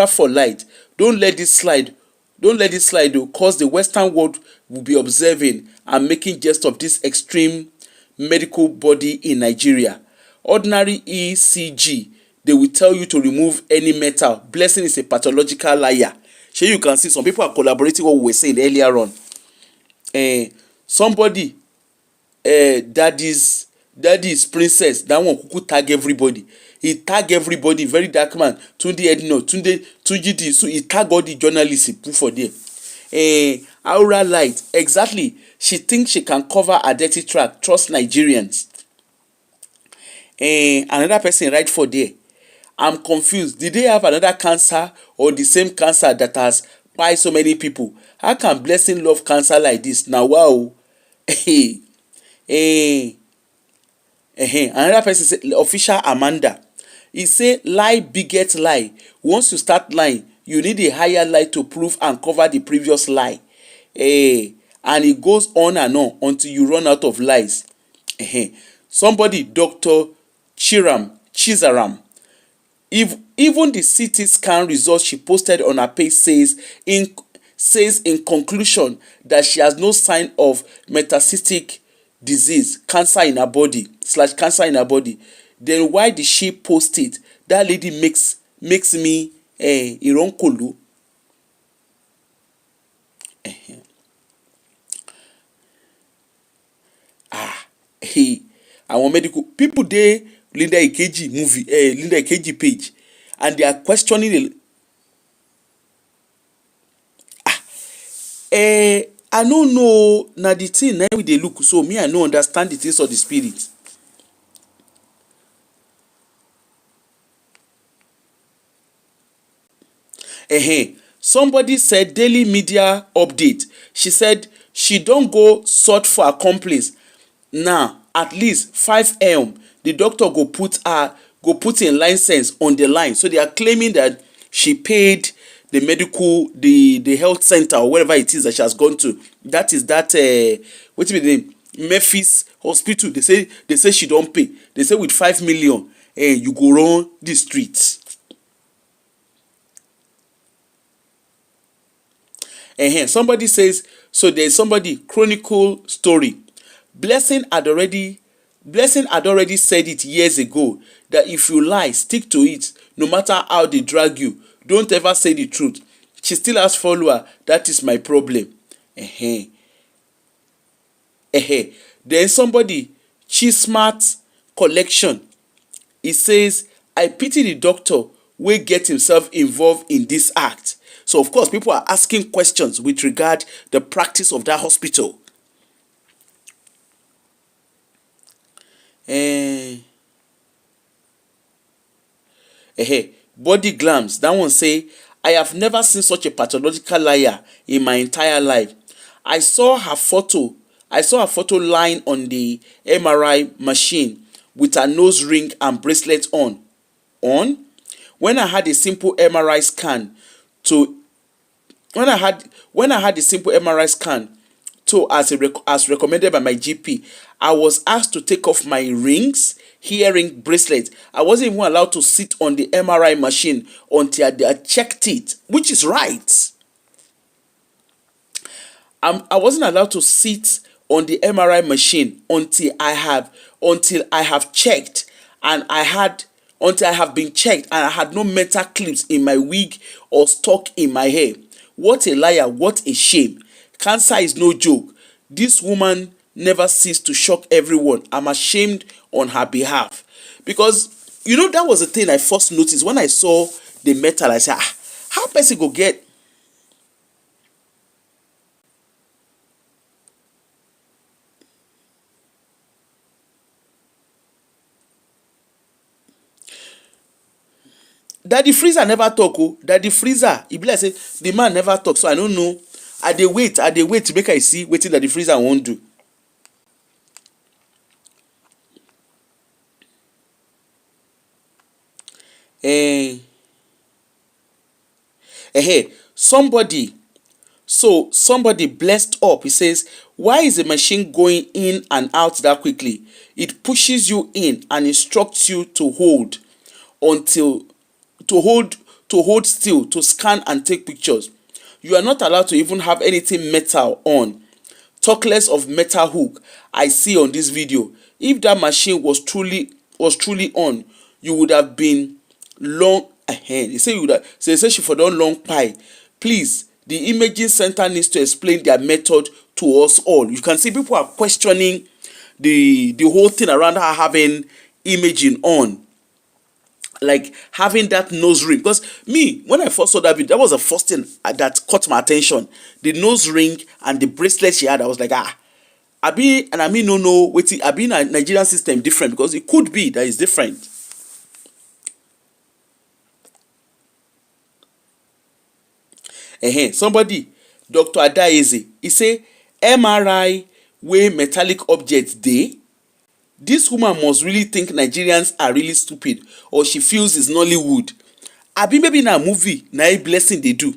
Speaker 1: for light. Don't let this slide though, cause the Western world will be observing and making jest of this extreme medical body in Nigeria. Ordinary ECG, they will tell you to remove any metal. Blessing is a pathological liar. Shey you can see some people are collaborating what we were saying earlier on. Somebody, daddy's princess, that one kuku tag everybody. He tag everybody, very dark man. Tunde Edno, Tunji, so he tag all the journalists he put for there. Aura light, exactly. She thinks she can cover a dirty track. Trust Nigerians. Another person right for there. I'm confused. Did they have another cancer or the same cancer that has kpai so many people? How can Blessing love cancer like this? Now wow. Another person say, official Amanda. He say lie beget lie. Once you start lying, you need a higher lie to prove and cover the previous lie. And it goes on and on until you run out of lies. Somebody, Dr. Chizaram, if even the CT scan results she posted on her page says in conclusion that she has no sign of metastatic disease, cancer in her body, then why did she post it? That lady makes me ironkolu. Our medical people dey Linda Ikeji page, and they are questioning I no know na the thing na we dey look, so me I no understand the things of the spirit. Somebody said daily media update. She said she don go sort for accomplice. Now at least 5M the doctor go put in license on the line. So they are claiming that she paid the medical, the health center or wherever it is that she has gone to. That is what be the name? Memphis Hospital. They say she don't pay. They say with 5 million, you go run the streets. Somebody says, so there's somebody chronicle story. Blessing had already said it years ago that if you lie, stick to it, no matter how they drag you. Don't ever say the truth. She still has follower. That is my problem. Then somebody, Chismart collection. He says, I pity the doctor wey get himself involved in this act. So of course, people are asking questions with regard the practice of that hospital. Body glams, that one say, I have never seen such a pathological liar in my entire life. I saw her photo lying on the MRI machine with her nose ring and bracelet on. When I had a simple MRI scan to as recommended by my GP, I was asked to take off my rings, hearing bracelet. I wasn't even allowed to sit on the MRI machine until they checked it, which is right. I wasn't allowed to sit on the MRI machine until I have checked until I have been checked and I had no metal clips in my wig or stuck in my hair. What a liar, what a shame. Cancer is no joke. This woman never ceased to shock everyone. I'm ashamed on her behalf. Because, that was the thing I first noticed when I saw the metal. I said, how person go get... Daddy Freezer never talk. Daddy Freezer, e be like say the man never talk, so I don't know. I dey wait to make I see wetin Daddy Freezer wan do. Somebody blessed up. He says, why is the machine going in and out that quickly? It pushes you in and instructs you to hold still to scan and take pictures. You are not allowed to even have anything metal on. Talk less of metal hook I see on this video. If that machine was truly on, you would have been long ahead. He say she for don long pie. Please, the imaging center needs to explain their method to us all. You can see people are questioning the whole thing around her having imaging on, like having that nose ring. Because me, when I first saw that video, that was the first thing that caught my attention. The nose ring and the bracelet she had. I was like, no wait, I be in a Nigerian system different, because it could be that it's different. Somebody, Dr. Adaeze, he say MRI wey metallic objects dey. This woman must really think Nigerians are really stupid, or she feels it's Nollywood. Abi maybe na movie na a blessing they do.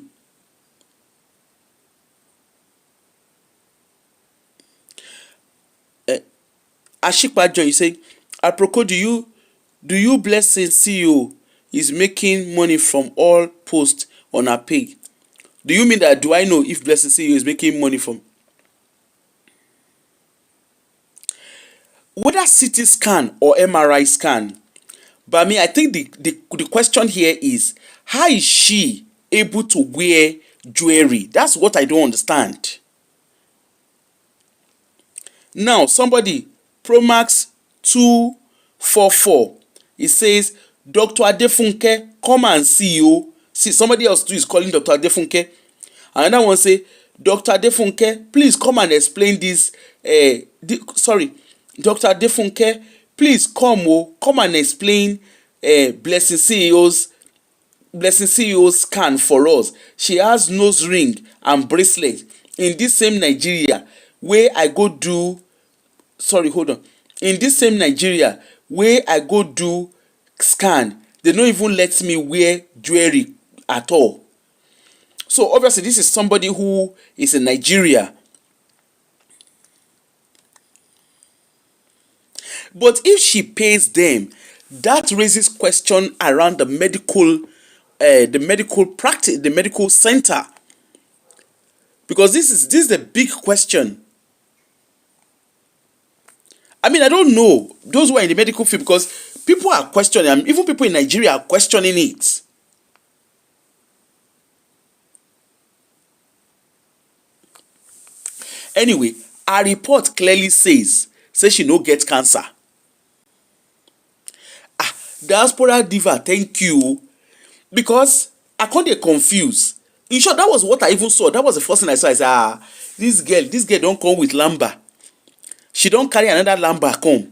Speaker 1: Ashikpa John, you say, Aproko, do you blessing CEO is making money from all posts on her page? Do you mean that, do I know if blessing CEO is making money from? Whether CT scan or MRI scan, but I think the question here is, how is she able to wear jewelry? That's what I don't understand. Now, somebody, Promax 244, it says, Dr. Adefunke, come and see you. See, somebody else too is calling Dr. Adefunke. Another one say, Dr. Adefunke, please come and explain this. Dr. Adefunke, please come and explain Blessing CEO's scan for us. She has nose ring and bracelet in this same Nigeria where I go do. In this same Nigeria where I go do scan, they don't even let me wear jewelry at all. So obviously this is somebody who is in Nigeria. But if she pays them, that raises question around the medical practice, the medical center. Because this is a big question. I mean, I don't know those who are in the medical field, because people are questioning, even people in Nigeria are questioning it. Anyway, our report clearly says she no get cancer. Diaspora diva, thank you. Because I can't get confused. In short, that was what I even saw. That was the first thing I saw. I said, this girl don't come with lamba. She don't carry another lamba come.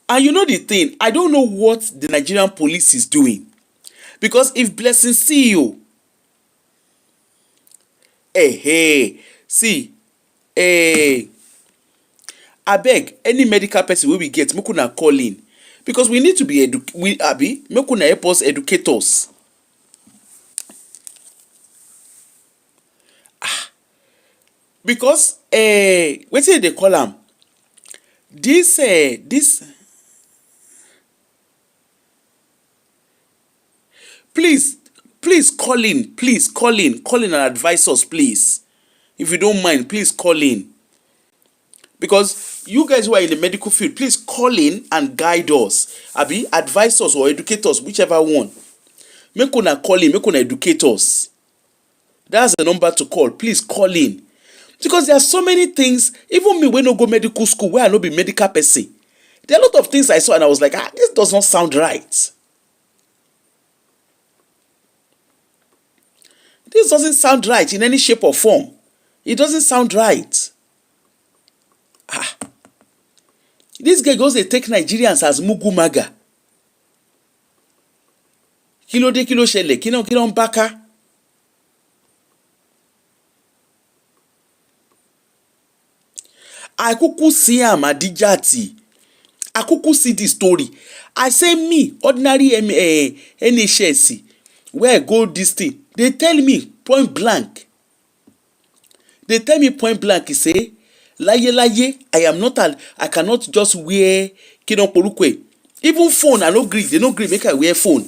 Speaker 1: And you know the thing, I don't know what the Nigerian police is doing. Because if Blessing see you, see, abeg, any medical person wey we get, make una call in. Because we need to be make una help us educate us. Because wetin dey call am? This please call in and advise us, please. If you don't mind, please call in. Because you guys who are in the medical field, please call in and guide us, advise us or educate us, whichever one. Make una call in, make una educate us. That's the number to call. Please call in. Because there are so many things, even me wey no go medical school, where I no be medical person, there are a lot of things I saw and I was like, this does not sound right. This doesn't sound right in any shape or form. It doesn't sound right. This guy goes, they take Nigerians as mugu maga. Kilo de kilo shele, kilo mbaka. I kuku see am Adijati. I kuku see the story. I say me, ordinary NHS, where I go this thing, they tell me point blank. They tell me point blank, he say, laye, I cannot just wear kidon porukwe. Even phone, I no gree. They no gree make I wear phone.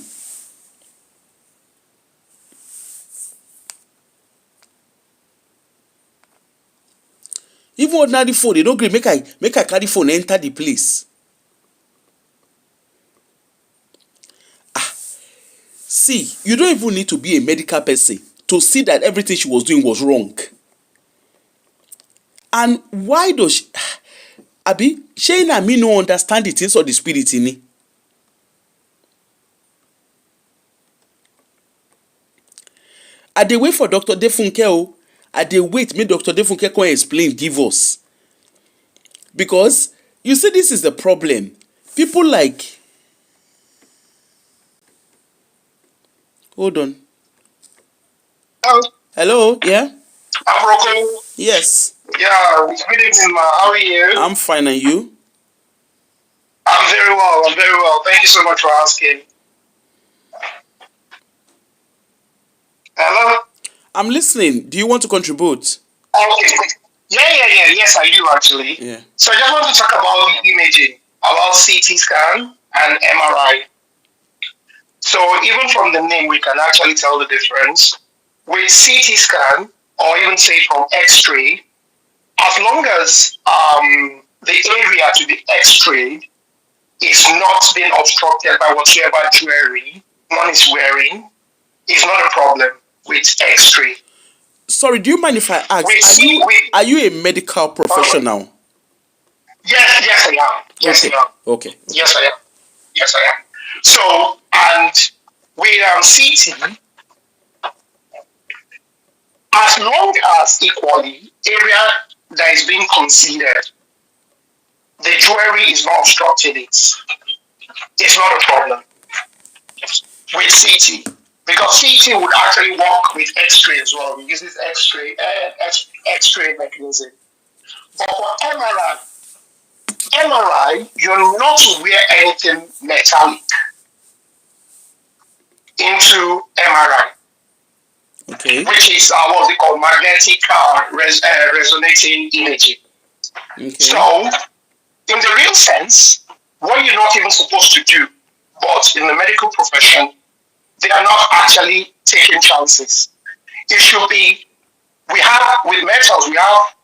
Speaker 1: Even ordinary phone, they don't gree make I carry phone enter the place. See, you don't even need to be a medical person to see that everything she was doing was wrong. And why does she, Shane and me no understand the things of the spirit in me? I dey wait for Dr. Defunke. I dey wait make Dr. Defunke come explain, give us. Because you see, this is the problem. People like, hold on. Hello, yeah?
Speaker 7: Afroco.
Speaker 1: Yes.
Speaker 7: Yeah, good evening, ma. How are you?
Speaker 1: I'm fine, and you?
Speaker 7: I'm very well. Thank you so much for asking. Hello?
Speaker 1: I'm listening. Do you want to contribute?
Speaker 7: Okay. Yeah. Yes, I do actually.
Speaker 1: Yeah.
Speaker 7: So I just want to talk about the imaging, about CT scan and MRI. So even from the name, we can actually tell the difference. With CT scan, or even say from X-ray, as long as the area to be X-rayed is not being obstructed by whatsoever jewelry one is wearing, is not a problem with X-ray.
Speaker 1: Sorry, do you mind if I ask? Are you a medical professional?
Speaker 7: Yes, I am. Yes,
Speaker 1: okay.
Speaker 7: I am.
Speaker 1: Okay.
Speaker 7: Yes, I am. So, and with CT, as long as equally area that is being considered, the jewelry is not obstructing it, it's not a problem with CT. Because CT would actually work with X-ray as well. It uses X-ray mechanism. But for MRI, you're not to wear anything metallic into MRI.
Speaker 1: Okay.
Speaker 7: Which is what's it called, magnetic resonating imaging.
Speaker 1: Okay.
Speaker 7: So, in the real sense, what you're not even supposed to do, but in the medical profession, they are not actually taking chances. It should be, with metals, we have,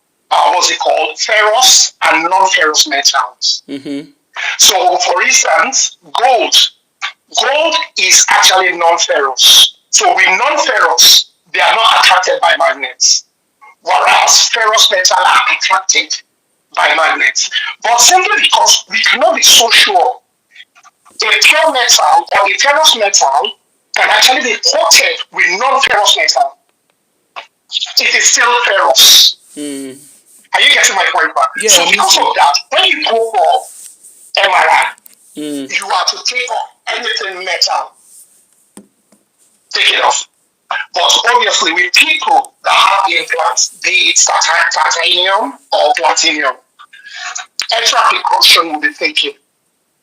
Speaker 7: what's it called, ferrous and non-ferrous metals.
Speaker 1: Mm-hmm.
Speaker 7: So, for instance, gold is actually non-ferrous. So, with non-ferrous, they are not attracted by magnets, whereas ferrous metals are attracted by magnets. But simply because we cannot be so sure, a pure metal or a ferrous metal can actually be coated with non-ferrous metal. It is still ferrous. Are you getting my point back?
Speaker 1: Yeah,
Speaker 7: so because of that, when you go for MRI, You are to take off anything metal. Take it off. But obviously, with people that have implants, be it titanium or platinum, extra precaution will be taken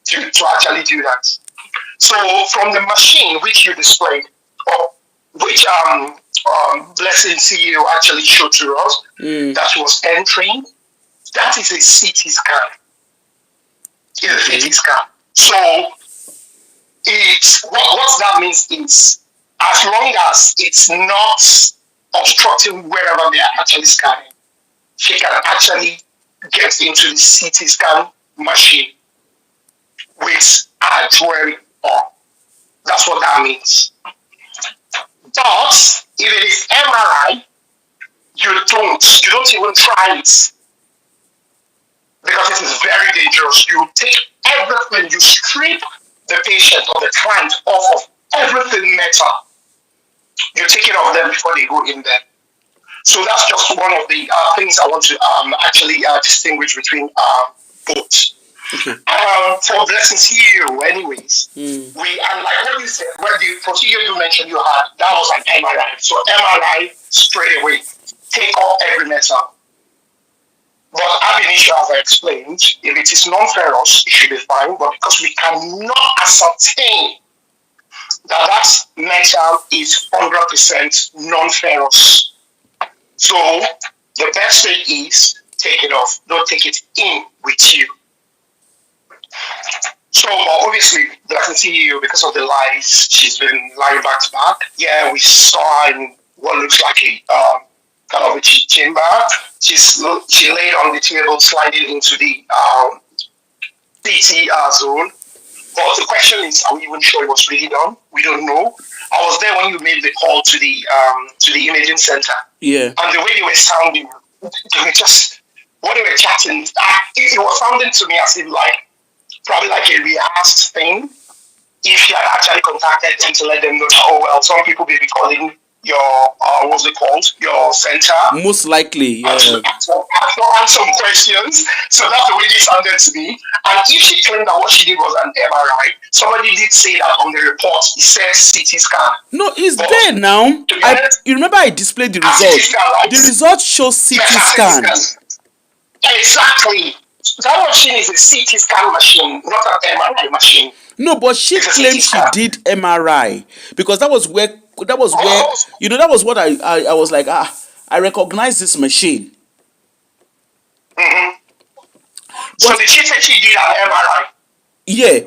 Speaker 7: to actually do that. So from the machine which you displayed, or which Blessing CEO actually showed to us, that was entering, that is a CT scan. It's a CT scan. So it's what that means is, as long as it's not obstructing wherever they are actually scanning, she can actually get into the CT scan machine with her jewelry on. That's what that means. But if it is MRI, you don't even try it, because it is very dangerous. You take everything, you strip the patient or the client off of everything metal. You take it off them before they go in there. So that's just one of the things I want to actually distinguish between both.
Speaker 1: Okay.
Speaker 7: For Blessing CEO, anyways, we, and like what you said, when the procedure you mentioned you had, that was an MRI. So MRI straight away, take off every metal. But ab initio, as I explained, if it is non-ferrous, it should be fine. But because we cannot ascertain that metal is 100% non-ferrous, so the best thing is take it off. Don't take it in with you. So obviously, Blessing CEO, because of the lies, she's been lying back to back. Yeah, we saw her in what looks like a kind of a chamber. She laid on the table, sliding into the PT zone. But the question is, are we even sure it was really done? We don't know. I was there when you made the call to the imaging center.
Speaker 1: Yeah.
Speaker 7: And the way they were sounding, they were just, when they were chatting, it was sounding to me as if probably like a rehearsed thing. If you had actually contacted them to let them know that, oh well, some people may be calling your what's it called, your center,
Speaker 1: most likely, yeah,
Speaker 7: answer some questions. So that's the way they sounded to me. And if she claimed that what she did was an MRI, somebody did say that on the report. It said CT scan.
Speaker 1: No, it's there now. You remember I displayed the results. Right? The results show CT scan.
Speaker 7: Exactly. That machine is a CT scan machine, not an MRI machine.
Speaker 1: No, but she claimed she did MRI because that was where that was what I was like, I recognize this machine.
Speaker 7: Mm-hmm. So did she say she did an MRI?
Speaker 1: Yeah.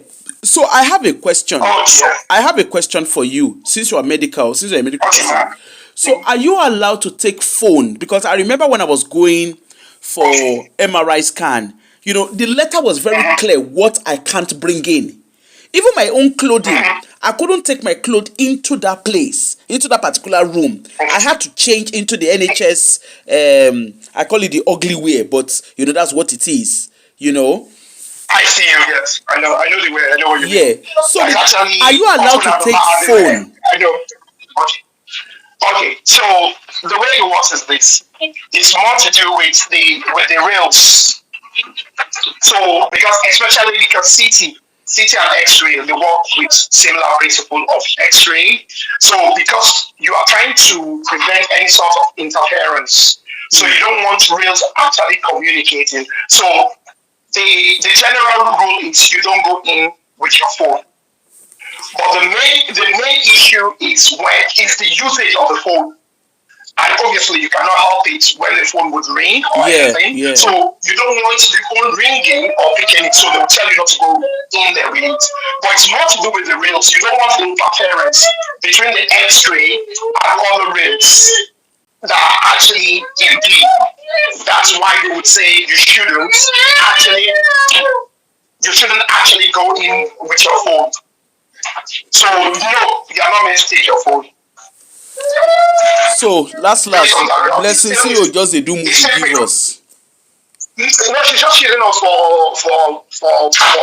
Speaker 1: So I have a question.
Speaker 7: Oh, yeah.
Speaker 1: I have a question for you, since you're a medical person. So are you allowed to take phone? Because I remember when I was going for MRI scan, the letter was very clear what I can't bring in. Even my own clothing, I couldn't take my clothes into that place, into that particular room. I had to change into the NHS, I call it the ugly way, but that's what it is,
Speaker 7: I see you, yes. I know the way, I know what you mean.
Speaker 1: Yeah. So are you allowed to take phone?
Speaker 7: I know. Okay, so the way it works is this. It's more to do with the rails. So especially because CT and X-ray, they work with similar principle of X-ray. So because you are trying to prevent any sort of interference, so you don't want rails actually communicating. So the general rule is you don't go in with your phone. But the main issue is the usage of the phone. And obviously, you cannot help it when the phone would ring or anything. Yeah. So you don't want the phone ringing or picking it, so they'll tell you not to go in there with it. But it's more to do with the rails. You don't want interference between the X-ray and other rails that are actually impede. That's why they would say you shouldn't actually go in with your phone. So no, you are not meant to take your phone.
Speaker 1: So last Blessing CEO just a do movie give us.
Speaker 7: No, she's just using us for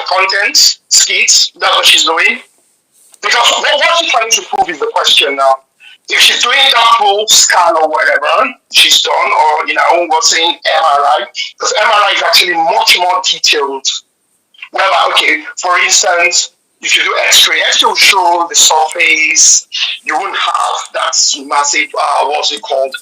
Speaker 7: content skits. That's what she's doing. Because what she's trying to prove is the question now. If she's doing that full scan or whatever she's done, or in her own words saying MRI, because MRI is actually much more detailed Whereby, okay, for instance, if you do X-ray, X-ray will show the surface. You won't have that massive, what's it called,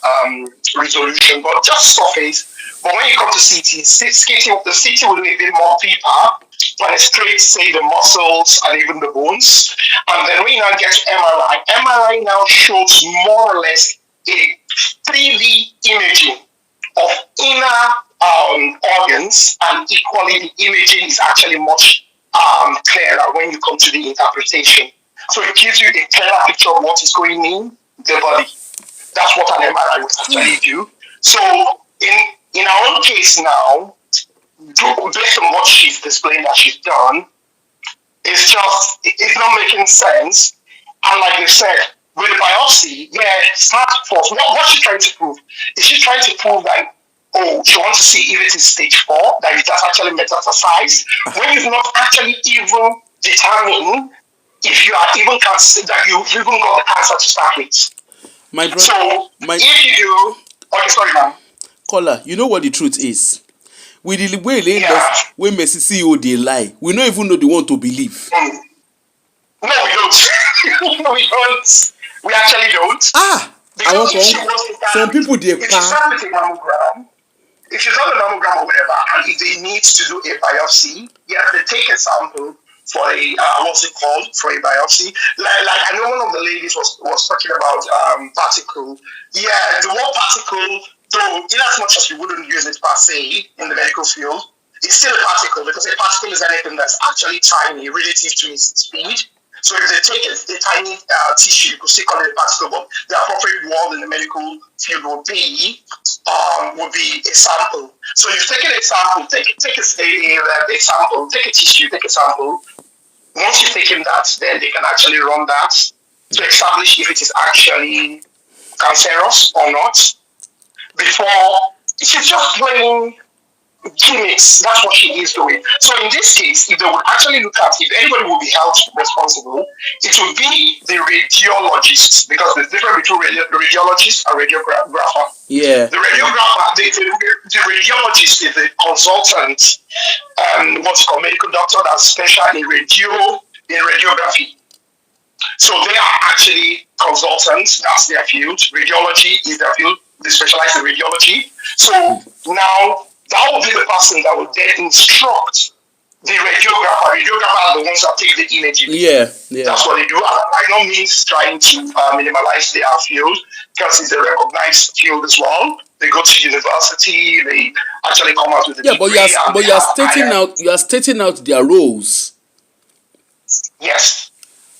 Speaker 7: resolution, but just surface. But when you come to CT, the CT will be a bit more deeper, penetrate, say, the muscles and even the bones. And then when you now get to MRI, MRI now shows more or less a 3D imaging of inner organs, and equally the imaging is actually much clearer when you come to the interpretation. So it gives you a clearer picture of what is going in the body. That's what an MRI would actually do. So in our own case now, based on what she's displaying that she's done, it's not making sense. And like they said, with the biopsy, start first. What's she trying to prove? Is she trying to prove that, she wants to see if it is stage 4, that it has actually metastasized, when you've not actually even determined if you are even that you've even got the cancer to start with.
Speaker 1: My brother,
Speaker 7: so if you do, okay, sorry, ma'am.
Speaker 1: Caller, you know what the truth is? With the way when Messi CEO they lie, we don't even know the one to believe.
Speaker 7: No, we don't. No, we don't. We actually don't. Because
Speaker 1: some people they
Speaker 7: if you start with a mammogram, if you start a mammogram or whatever, and if they need to do a biopsy, they take a sample for a for a biopsy. Like I know one of the ladies was talking about particle. Yeah, the word particle, though in as much as we wouldn't use it per se in the medical field, it's still a particle, because a particle is anything that's actually tiny relative to its speed. So if they take a tiny tissue, you could still call it a particle, but the appropriate word in the medical field would be a sample. So you've taken a sample, take a sample, take a tissue, take a sample. Once you've taken that, then they can actually run that to establish if it is actually cancerous or not. Before, she's just playing gimmicks. That's what she is doing. So in this case, if they would actually look at, if anybody would be held responsible, it would be the radiologist, because there's difference between radiologist and radiographer.
Speaker 1: Yeah.
Speaker 7: The radiographer, the radiologist is the consultant, what's called medical doctor that's special in radiography. So they are actually consultants. That's their field. Radiology is their field. They specialize in radiology. So now, that will be the person that will then instruct the radiographer. Radiographer are the ones that take the imaging.
Speaker 1: Yeah.
Speaker 7: That's what they do. By no means trying to minimize their field, because it's a recognized field as well. They go to university. They actually come out with a degree.
Speaker 1: You are stating out their roles.
Speaker 7: Yes.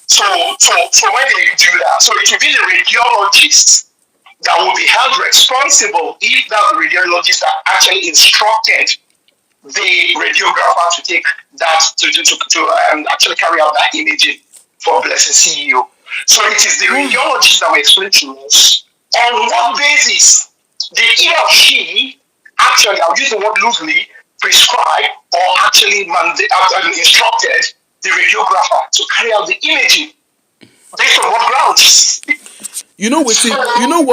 Speaker 7: So when they do that, so it will be the radiologist that will be held responsible if that radiologist that actually instructed the radiographer to take that to actually carry out that imaging for Blessing CEO. So it is the radiologist that will explain to us on what basis did he or she actually, I'll use the word loosely, prescribe or actually instructed the radiographer to carry out the imaging. Based on what grounds?
Speaker 1: You know what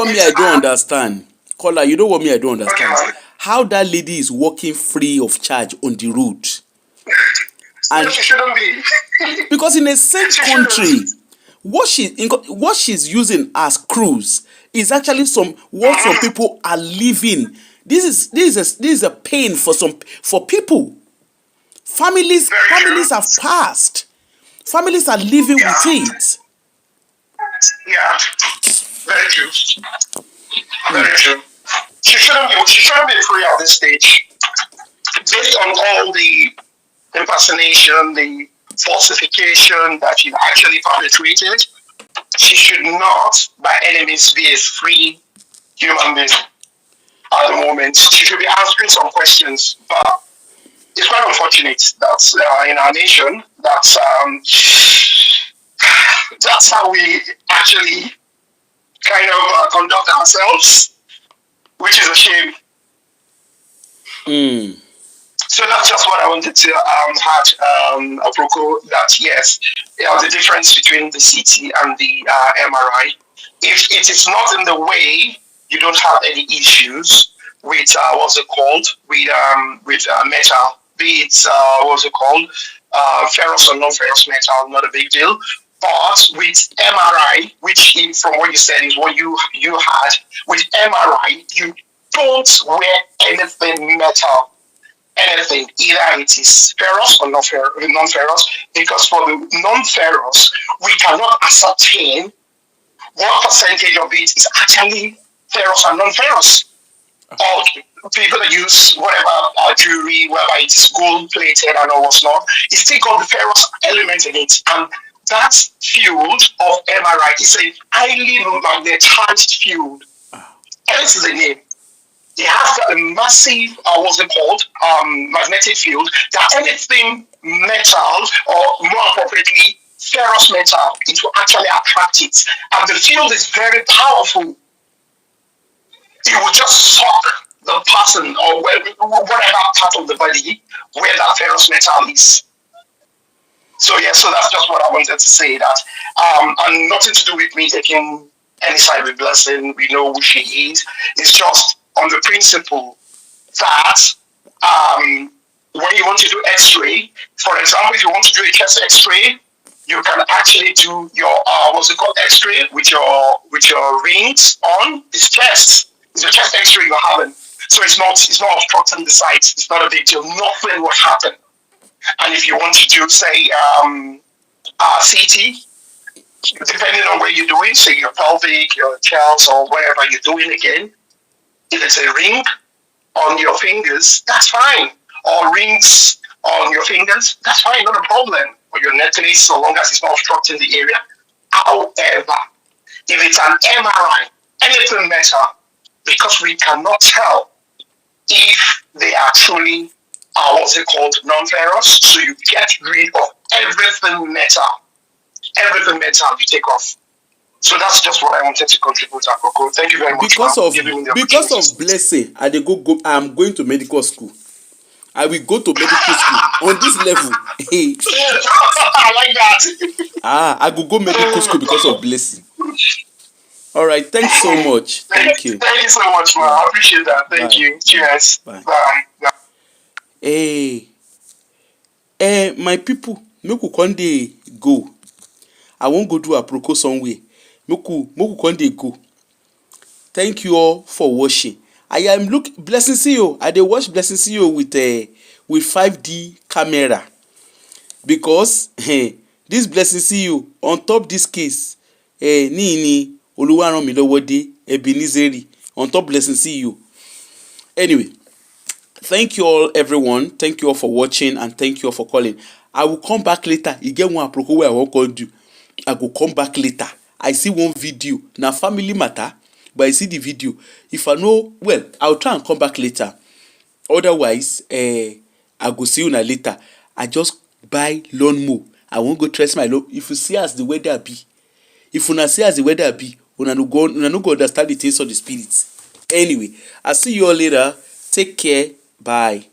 Speaker 1: me I don't understand, Caller. You know what me I don't understand.
Speaker 7: Okay.
Speaker 1: How that lady is walking free of charge on the road,
Speaker 7: and she shouldn't be.
Speaker 1: Because in a safe country, what she's using as cruise is actually some people are living. This is a pain for people. Families have passed. Families are living with it.
Speaker 7: Yeah, very true. Very true. She shouldn't be free at this stage. Based on all the impersonation, the falsification that she actually perpetrated, she should not, by any means, be a free human being at the moment. She should be answering some questions, but it's quite unfortunate that in our nation, that's how we actually kind of conduct ourselves, which is a shame. So that's just what I wanted to add, apropos that, yes, the difference between the CT and the MRI. If it is not in the way, you don't have any issues with with metal be it what's it called, ferrous or non-ferrous metal, not a big deal. But with MRI, which from what you said is what you had, with MRI, you don't wear anything metal, anything, either it is ferrous or non-ferrous, because for the non-ferrous, we cannot ascertain what percentage of it is actually ferrous and non-ferrous. Or people that use whatever jewelry, whether it's gold plated and all what's not, it's still got the ferrous element in it. And that field of MRI is a highly magnetized field. Hence the name. It has a massive, what's it called, magnetic field that anything metal, or more appropriately, ferrous metal, it will actually attract it. And the field is very powerful. It will just suck the person or whatever part of the body where that ferrous metal is. So so that's just what I wanted to say. That and nothing to do with me taking any side with Blessing. We know who she is. It's just on the principle that when you want to do X-ray, for example, if you want to do a chest X-ray, you can actually do your what's it called, X-ray with your rings on. It's chest. It's a chest X-ray you're having. So it's not obstructing the site. It's not a big deal. Nothing will happen. And if you want to do, say, CT, depending on where you're doing, say your pelvic, your chest, or wherever you're doing again, if it's a ring on your fingers, that's fine. Or rings on your fingers, that's fine, not a problem. Or your necklace, so long as it's not obstructing the area. However, if it's an MRI, anything metal, because we cannot tell if they are truly what's it called, non-ferrous, so you get rid of everything metal. Everything metal you take off. So that's just what I wanted to contribute, Akoko. Thank you very much.
Speaker 1: Because of Blessing, I'm going to medical school. I will go to medical school on this level.
Speaker 7: I like that.
Speaker 1: I will go medical school because of Blessing. All right, thanks so much. Thank you.
Speaker 7: Thank you so much, man. I appreciate that. Thank you. Cheers.
Speaker 1: Bye.
Speaker 7: Bye.
Speaker 1: My people, make we one day go. I won't go do a proko somewhere. Make we one day go. Thank you all for watching. I am Blessing CEO. I dey watch Blessing CEO with 5D camera because this Blessing CEO on top this case ni Oluwaranmilowo Ebenezeri on top Blessing CEO. Anyway, thank you all everyone. Thank you all for watching and thank you all for calling. I will come back later. You get one aproko where I wan go do. I go come back later. I see one video. Na family matter, but I see the video. If I know, well, I'll try and come back later. Otherwise, I go see you later. I just buy lawnmower. I won't go trust my lawn. If you see as the weather be, if una see as the weather be, una no go understand the taste of the spirits. Anyway, I'll see you all later. Take care. Bye.